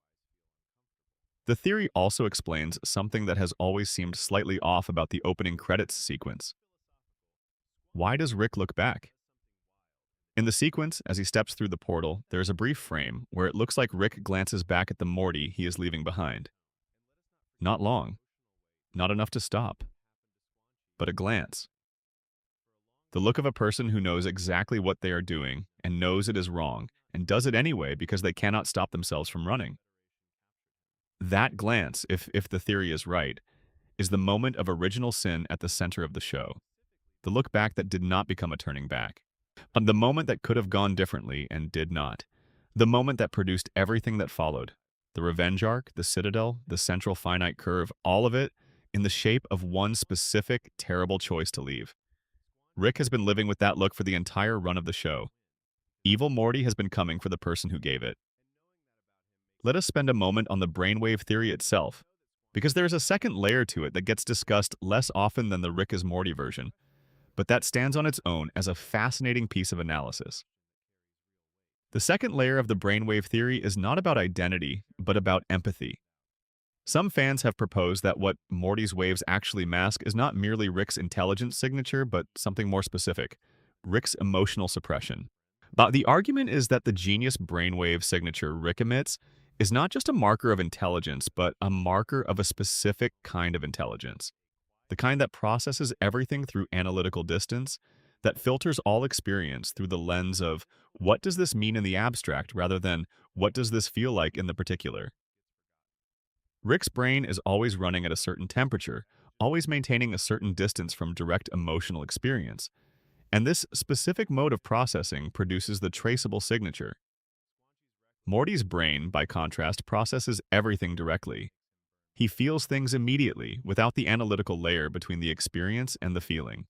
The theory also explains something that has always seemed slightly off about the opening credits sequence. Why does Rick look back? In the sequence, as he steps through the portal, there is a brief frame where it looks like Rick glances back at the Morty he is leaving behind. Not long, not enough to stop, but a glance. The look of a person who knows exactly what they are doing and knows it is wrong and does it anyway because they cannot stop themselves from running. That glance, if the theory is right, is the moment of original sin at the center of the show. The look back that did not become a turning back. The moment that could have gone differently and did not. The moment that produced everything that followed. The revenge arc, the citadel, the central finite curve, all of it in the shape of one specific, terrible choice to leave. Rick has been living with that look for the entire run of the show. Evil Morty has been coming for the person who gave it. Let us spend a moment on the brainwave theory itself, because there is a second layer to it that gets discussed less often than the Rick is Morty version, but that stands on its own as a fascinating piece of analysis. The second layer of the brainwave theory is not about identity, but about empathy. Some fans have proposed that what Morty's waves actually mask is not merely Rick's intelligence signature, but something more specific, Rick's emotional suppression. But the argument is that the genius brainwave signature Rick emits is not just a marker of intelligence, but a marker of a specific kind of intelligence. The kind that processes everything through analytical distance, that filters all experience through the lens of what does this mean in the abstract rather than what does this feel like in the particular. Rick's brain is always running at a certain temperature, always maintaining a certain distance from direct emotional experience, and this specific mode of processing produces the traceable signature. Morty's brain, by contrast, processes everything directly. He feels things immediately, without the analytical layer between the experience and the feeling.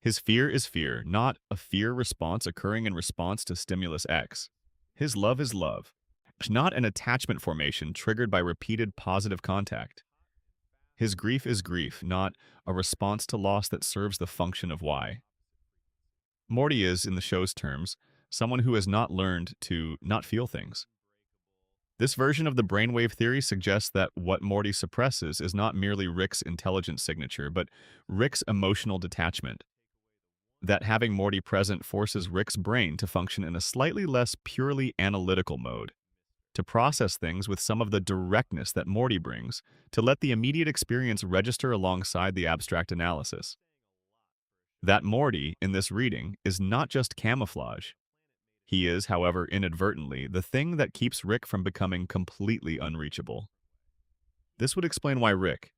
His fear is fear, not a fear response occurring in response to stimulus X. His love is love, not an attachment formation triggered by repeated positive contact. His grief is grief, not a response to loss that serves the function of Y. Morty is, in the show's terms, someone who has not learned to not feel things. This version of the brainwave theory suggests that what Morty suppresses is not merely Rick's intelligence signature, but Rick's emotional detachment. That having Morty present forces Rick's brain to function in a slightly less purely analytical mode, to process things with some of the directness that Morty brings, to let the immediate experience register alongside the abstract analysis. That Morty, in this reading, is not just camouflage. He is, however, inadvertently, the thing that keeps Rick from becoming completely unreachable. This would explain why Rick,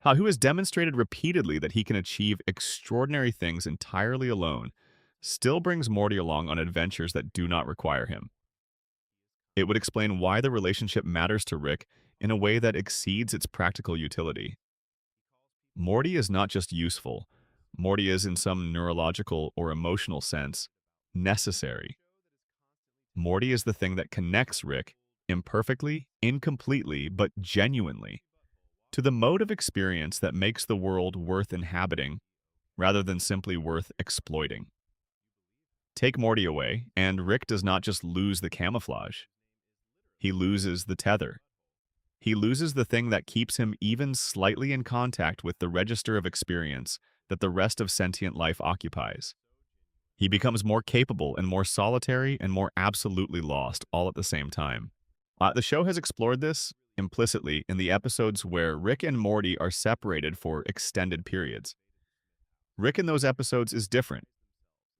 who has demonstrated repeatedly that he can achieve extraordinary things entirely alone, still brings Morty along on adventures that do not require him. It would explain why the relationship matters to Rick in a way that exceeds its practical utility. Morty is not just useful. Morty is, in some neurological or emotional sense, necessary. Morty is the thing that connects Rick, imperfectly, incompletely, but genuinely, to the mode of experience that makes the world worth inhabiting, rather than simply worth exploiting. Take Morty away, and Rick does not just lose the camouflage. He loses the tether. He loses the thing that keeps him even slightly in contact with the register of experience that the rest of sentient life occupies. He becomes more capable and more solitary and more absolutely lost all at the same time. The show has explored this implicitly in the episodes where Rick and Morty are separated for extended periods. Rick in those episodes is different.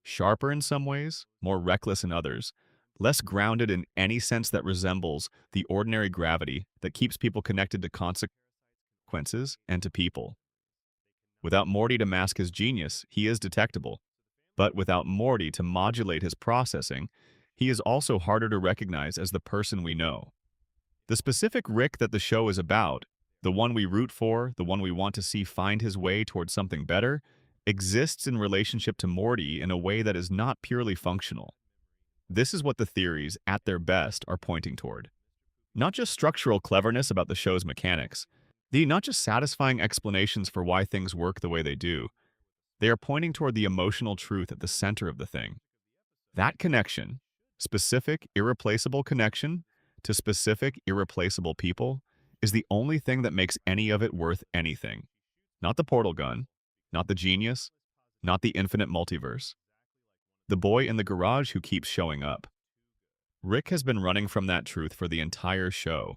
Sharper in some ways, more reckless in others, less grounded in any sense that resembles the ordinary gravity that keeps people connected to consequences and to people. Without Morty to mask his genius, he is detectable. But without Morty to modulate his processing, he is also harder to recognize as the person we know. The specific Rick that the show is about, the one we root for, the one we want to see find his way towards something better, exists in relationship to Morty in a way that is not purely functional. This is what the theories, at their best, are pointing toward. Not just structural cleverness about the show's mechanics, not just satisfying explanations for why things work the way they do. They are pointing toward the emotional truth at the center of the thing. That connection, specific, irreplaceable connection to specific, irreplaceable people, is the only thing that makes any of it worth anything. Not the portal gun, not the genius, not the infinite multiverse. The boy in the garage who keeps showing up. Rick has been running from that truth for the entire show.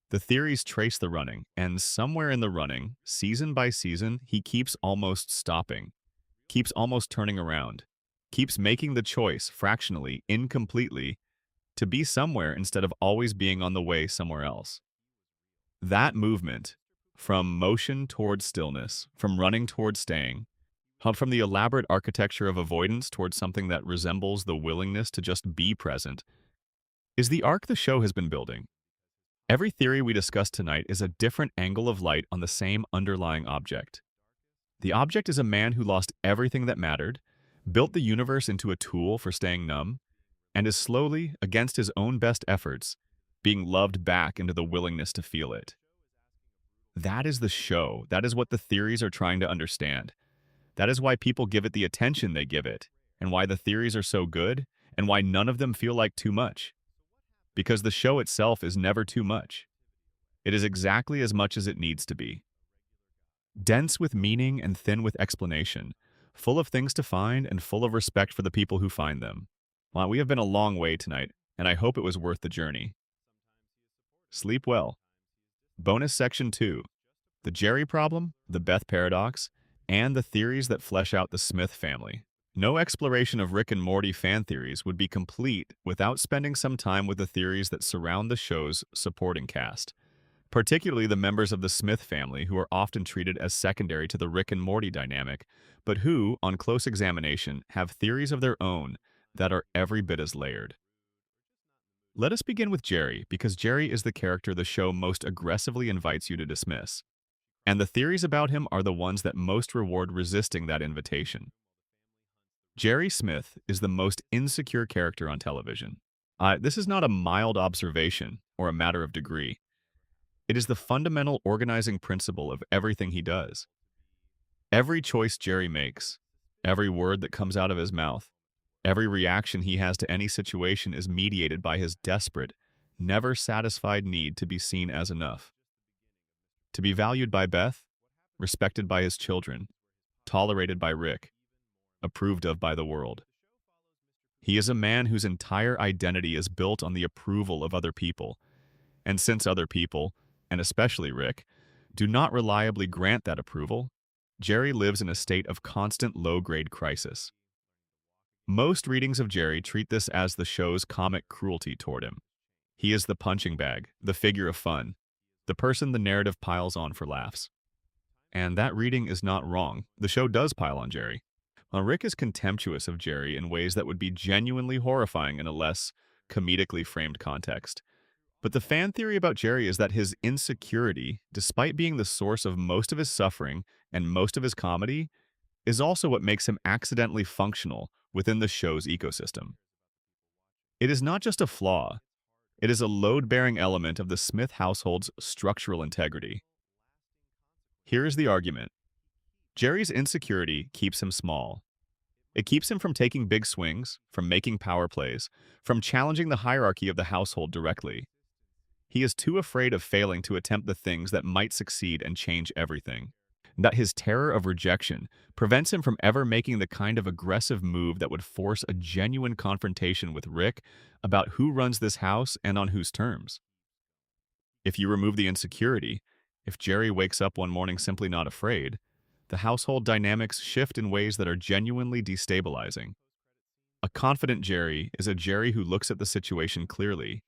The theories trace the running, and somewhere in the running, season by season, he keeps almost stopping, keeps almost turning around, keeps making the choice, fractionally, incompletely, to be somewhere instead of always being on the way somewhere else. That movement, from motion towards stillness, from running towards staying, from the elaborate architecture of avoidance towards something that resembles the willingness to just be present, is the arc the show has been building. Every theory we discuss tonight is a different angle of light on the same underlying object. The object is a man who lost everything that mattered, built the universe into a tool for staying numb, and is slowly, against his own best efforts, being loved back into the willingness to feel it. That is the show. That is what the theories are trying to understand. That is why people give it the attention they give it, and why the theories are so good, and why none of them feel like too much. Because the show itself is never too much. It is exactly as much as it needs to be. Dense with meaning and thin with explanation, full of things to find and full of respect for the people who find them. Well, we have been a long way tonight, and I hope it was worth the journey. Sleep well. Bonus Section 2. The Jerry Problem, the Beth Paradox, and the theories that flesh out the Smith family. No exploration of Rick and Morty fan theories would be complete without spending some time with the theories that surround the show's supporting cast, particularly the members of the Smith family who are often treated as secondary to the Rick and Morty dynamic, but who, on close examination, have theories of their own that are every bit as layered. Let us begin with Jerry, because Jerry is the character the show most aggressively invites you to dismiss, and the theories about him are the ones that most reward resisting that invitation. Jerry Smith is the most insecure character on television. This is not a mild observation or a matter of degree. It is the fundamental organizing principle of everything he does. Every choice Jerry makes, every word that comes out of his mouth, every reaction he has to any situation is mediated by his desperate, never satisfied need to be seen as enough. To be valued by Beth, respected by his children, tolerated by Rick, approved of by the world. He is a man whose entire identity is built on the approval of other people, and since other people, and especially Rick, do not reliably grant that approval, Jerry lives in a state of constant low-grade crisis. Most readings of Jerry treat this as the show's comic cruelty toward him. He is the punching bag, the figure of fun, the person the narrative piles on for laughs. And that reading is not wrong. The show does pile on Jerry. While Rick is contemptuous of Jerry in ways that would be genuinely horrifying in a less comedically framed context. But the fan theory about Jerry is that his insecurity, despite being the source of most of his suffering and most of his comedy, is also what makes him accidentally functional within the show's ecosystem. It is not just a flaw, it is a load-bearing element of the Smith household's structural integrity. Here is the argument. Jerry's insecurity keeps him small. It keeps him from taking big swings, from making power plays, from challenging the hierarchy of the household directly. He is too afraid of failing to attempt the things that might succeed and change everything. That his terror of rejection prevents him from ever making the kind of aggressive move that would force a genuine confrontation with Rick about who runs this house and on whose terms. If you remove the insecurity, if Jerry wakes up one morning simply not afraid, the household dynamics shift in ways that are genuinely destabilizing. A confident Jerry is a Jerry who looks at the situation clearly.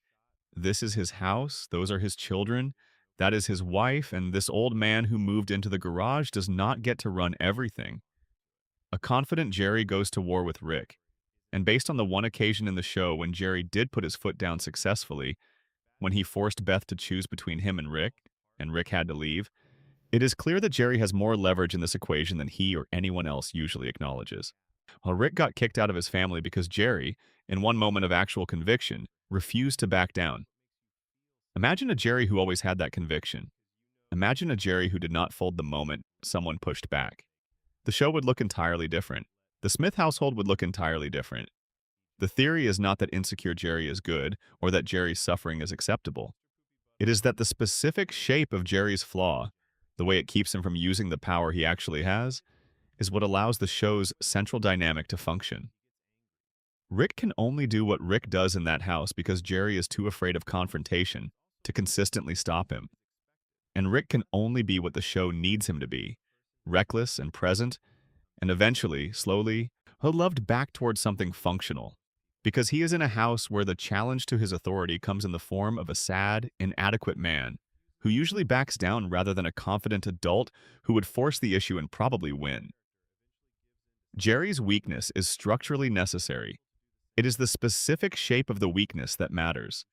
This is his house, those are his children, that is his wife, and this old man who moved into the garage does not get to run everything. A confident Jerry goes to war with Rick, and based on the one occasion in the show when Jerry did put his foot down successfully, when he forced Beth to choose between him and Rick had to leave, it is clear that Jerry has more leverage in this equation than he or anyone else usually acknowledges. While Rick got kicked out of his family because Jerry, in one moment of actual conviction, refused to back down. Imagine a Jerry who always had that conviction. Imagine a Jerry who did not fold the moment someone pushed back. The show would look entirely different. The Smith household would look entirely different. The theory is not that insecure Jerry is good or that Jerry's suffering is acceptable. It is that the specific shape of Jerry's flaw, the way it keeps him from using the power he actually has, is what allows the show's central dynamic to function. Rick can only do what Rick does in that house because Jerry is too afraid of confrontation to consistently stop him. And Rick can only be what the show needs him to be, reckless and present, and eventually, slowly, loved back towards something functional. Because he is in a house where the challenge to his authority comes in the form of a sad, inadequate man who usually backs down rather than a confident adult who would force the issue and probably win. Jerry's weakness is structurally necessary. It is the specific shape of the weakness that matters.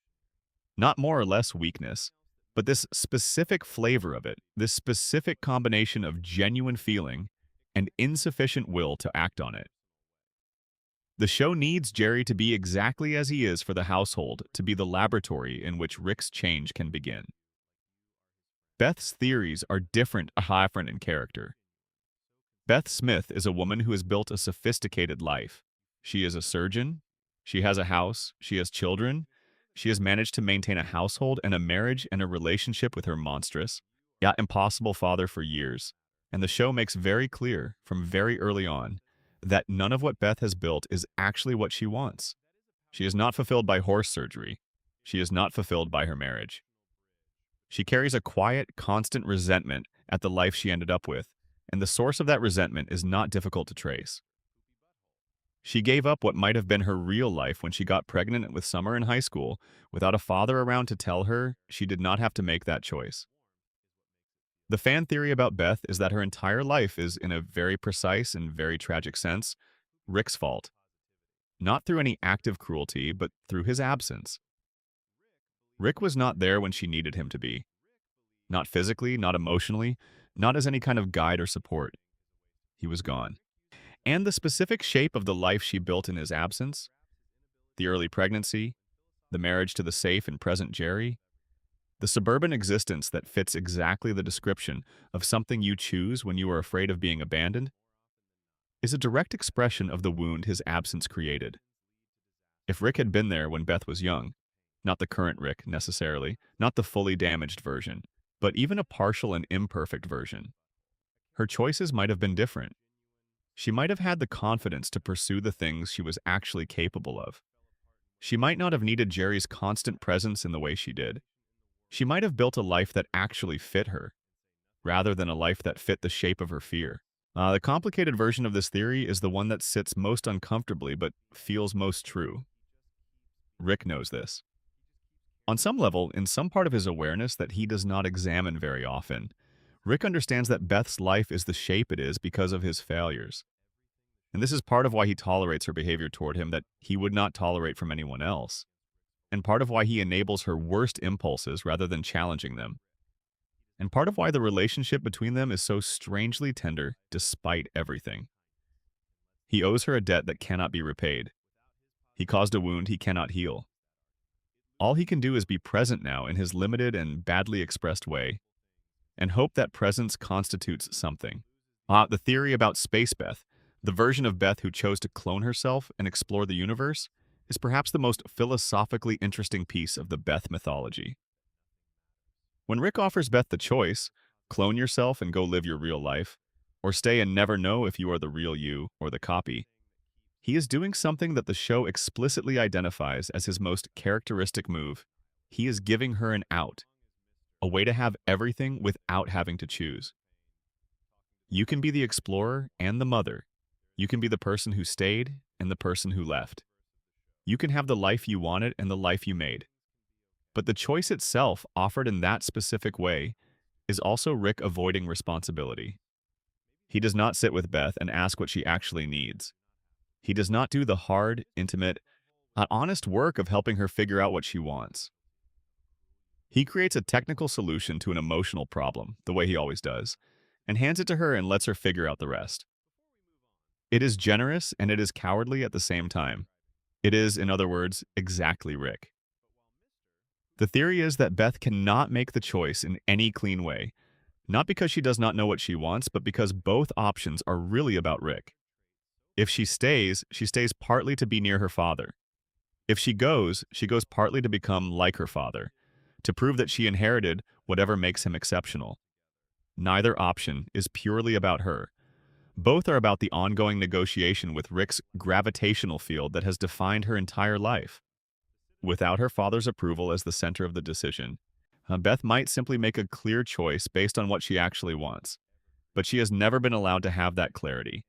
Not more or less weakness, but this specific flavor of it, this specific combination of genuine feeling and insufficient will to act on it. The show needs Jerry to be exactly as he is for the household to be the laboratory in which Rick's change can begin. Beth's theories are different in character. Beth Smith is a woman who has built a sophisticated life. She is a surgeon, she has a house, she has children, she has managed to maintain a household and a marriage and a relationship with her monstrous, yet impossible father for years. And the show makes very clear, from very early on, that none of what Beth has built is actually what she wants. She is not fulfilled by horse surgery. She is not fulfilled by her marriage. She carries a quiet, constant resentment at the life she ended up with, and the source of that resentment is not difficult to trace. She gave up what might have been her real life when she got pregnant with Summer in high school without a father around to tell her she did not have to make that choice. The fan theory about Beth is that her entire life is, in a very precise and very tragic sense, Rick's fault. Not through any active cruelty, but through his absence. Rick was not there when she needed him to be. Not physically, not emotionally, not as any kind of guide or support. He was gone. And the specific shape of the life she built in his absence, the early pregnancy, the marriage to the safe and present Jerry, the suburban existence that fits exactly the description of something you choose when you are afraid of being abandoned, is a direct expression of the wound his absence created. If Rick had been there when Beth was young, not the current Rick necessarily, not the fully damaged version, but even a partial and imperfect version, her choices might have been different. She might have had the confidence to pursue the things she was actually capable of. She might not have needed Jerry's constant presence in the way she did. She might have built a life that actually fit her, rather than a life that fit the shape of her fear. The complicated version of this theory is the one that sits most uncomfortably but feels most true. Rick knows this. On some level, in some part of his awareness that he does not examine very often, Rick understands that Beth's life is the shape it is because of his failures. And this is part of why he tolerates her behavior toward him that he would not tolerate from anyone else, and part of why he enables her worst impulses rather than challenging them, and part of why the relationship between them is so strangely tender despite everything. He owes her a debt that cannot be repaid. He caused a wound he cannot heal. All he can do is be present now in his limited and badly expressed way, and hope that presence constitutes something. The theory about Space Beth, the version of Beth who chose to clone herself and explore the universe, is perhaps the most philosophically interesting piece of the Beth mythology. When Rick offers Beth the choice, clone yourself and go live your real life, or stay and never know if you are the real you or the copy, he is doing something that the show explicitly identifies as his most characteristic move. He is giving her an out, a way to have everything without having to choose. You can be the explorer and the mother. You can be the person who stayed and the person who left. You can have the life you wanted and the life you made. But the choice itself, offered in that specific way, is also Rick avoiding responsibility. He does not sit with Beth and ask what she actually needs. He does not do the hard, intimate, honest work of helping her figure out what she wants. He creates a technical solution to an emotional problem, the way he always does, and hands it to her and lets her figure out the rest. It is generous and it is cowardly at the same time. It is, in other words, exactly Rick. The theory is that Beth cannot make the choice in any clean way, not because she does not know what she wants, but because both options are really about Rick. If she stays partly to be near her father. If she goes partly to become like her father, to prove that she inherited whatever makes him exceptional. Neither option is purely about her. Both are about the ongoing negotiation with Rick's gravitational field that has defined her entire life. Without her father's approval as the center of the decision, Beth might simply make a clear choice based on what she actually wants. But she has never been allowed to have that clarity,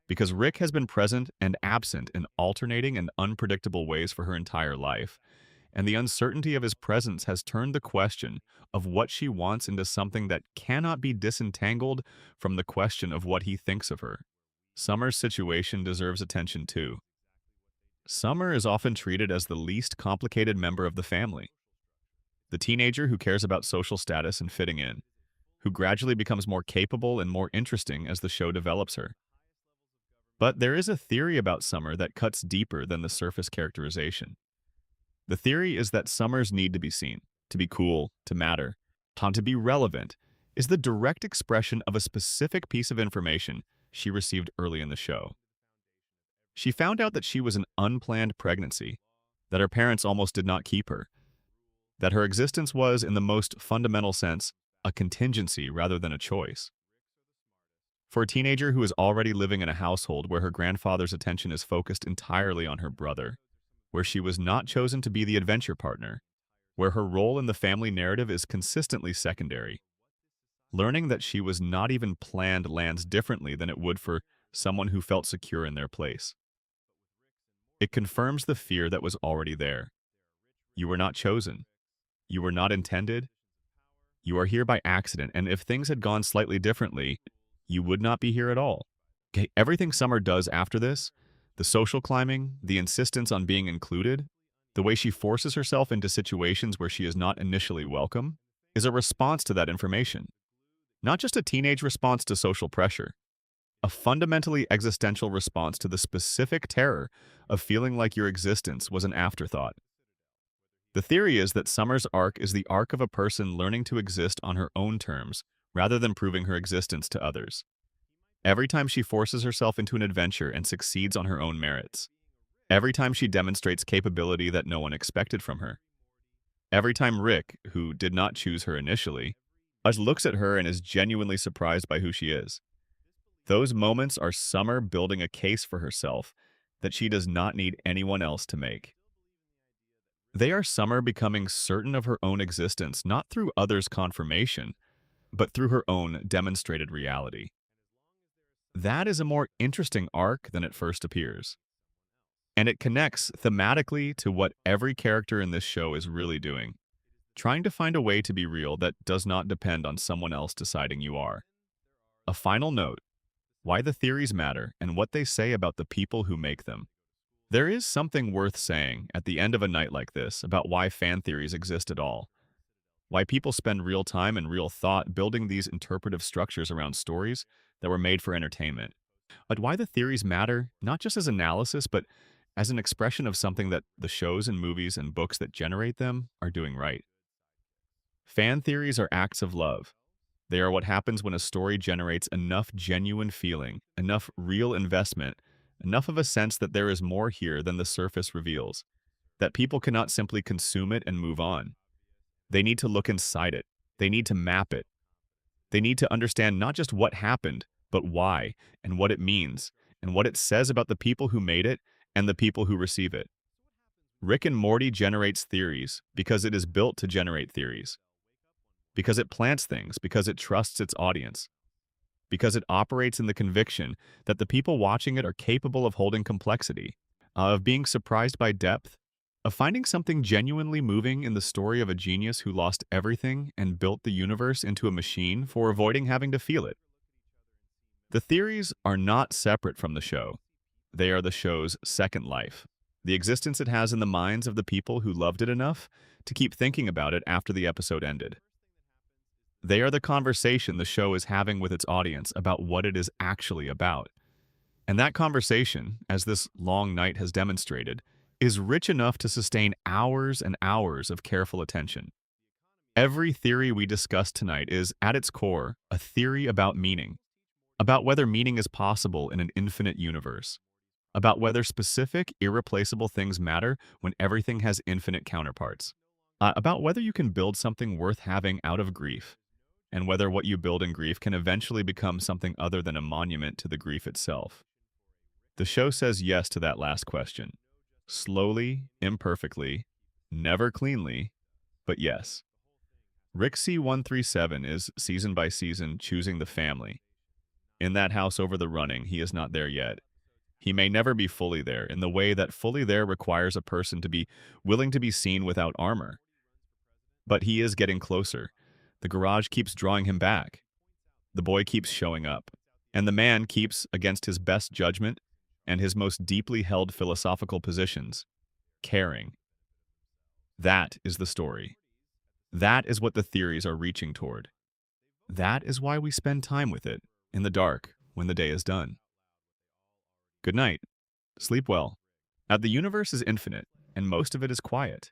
because Rick has been present and absent in alternating and unpredictable ways for her entire life, and the uncertainty of his presence has turned the question of what she wants into something that cannot be disentangled from the question of what he thinks of her. Summer's situation deserves attention too. Summer is often treated as the least complicated member of the family, the teenager who cares about social status and fitting in, who gradually becomes more capable and more interesting as the show develops her. But there is a theory about Summer that cuts deeper than the surface characterization. The theory is that Summer's need to be seen, to be cool, to matter, to be relevant, is the direct expression of a specific piece of information she received early in the show. She found out that she was an unplanned pregnancy, that her parents almost did not keep her, that her existence was, in the most fundamental sense, a contingency rather than a choice. For a teenager who is already living in a household where her grandfather's attention is focused entirely on her brother, where she was not chosen to be the adventure partner, where her role in the family narrative is consistently secondary, learning that she was not even planned lands differently than it would for someone who felt secure in their place. It confirms the fear that was already there. You were not chosen. You were not intended. You are here by accident, and if things had gone slightly differently, you would not be here at all. Okay, everything Summer does after this, the social climbing, the insistence on being included, the way she forces herself into situations where she is not initially welcome, is a response to that information. Not just a teenage response to social pressure, a fundamentally existential response to the specific terror of feeling like your existence was an afterthought. The theory is that Summer's arc is the arc of a person learning to exist on her own terms, rather than proving her existence to others. Every time she forces herself into an adventure and succeeds on her own merits. Every time she demonstrates capability that no one expected from her. Every time Rick, who did not choose her initially, looks at her and is genuinely surprised by who she is. Those moments are Summer building a case for herself that she does not need anyone else to make. They are Summer becoming certain of her own existence, not through others' confirmation, but through her own demonstrated reality. That is a more interesting arc than it first appears. And it connects thematically to what every character in this show is really doing, trying to find a way to be real that does not depend on someone else deciding you are. A final note: why the theories matter and what they say about the people who make them. There is something worth saying at the end of a night like this about why fan theories exist at all. Why people spend real time and real thought building these interpretive structures around stories that were made for entertainment. But why the theories matter, not just as analysis, but as an expression of something that the shows and movies and books that generate them are doing right. Fan theories are acts of love. They are what happens when a story generates enough genuine feeling, enough real investment, enough of a sense that there is more here than the surface reveals, that people cannot simply consume it and move on. They need to look inside it. They need to map it. They need to understand not just what happened, but why, and what it means, and what it says about the people who made it and the people who receive it. Rick and Morty generates theories because it is built to generate theories. Because it plants things, because it trusts its audience. Because it operates in the conviction that the people watching it are capable of holding complexity, of being surprised by depth, of finding something genuinely moving in the story of a genius who lost everything and built the universe into a machine for avoiding having to feel it. The theories are not separate from the show. They are the show's second life, the existence it has in the minds of the people who loved it enough to keep thinking about it after the episode ended. They are the conversation the show is having with its audience about what it is actually about. And that conversation, as this long night has demonstrated, is rich enough to sustain hours and hours of careful attention. Every theory we discussed tonight is, at its core, a theory about meaning, about whether meaning is possible in an infinite universe, about whether specific, irreplaceable things matter when everything has infinite counterparts. About whether you can build something worth having out of grief, and whether what you build in grief can eventually become something other than a monument to the grief itself. The show says yes to that last question. Slowly, imperfectly, never cleanly, but yes. Rick C137 is, season by season, choosing the family. In that house over the running, he is not there yet. He may never be fully there, in the way that fully there requires a person to be willing to be seen without armor. But he is getting closer. The garage keeps drawing him back. The boy keeps showing up. And the man keeps, against his best judgment and his most deeply held philosophical positions, caring. That is the story. That is what the theories are reaching toward. That is why we spend time with it, in the dark, when the day is done. Good night. Sleep well. The universe is infinite, and most of it is quiet.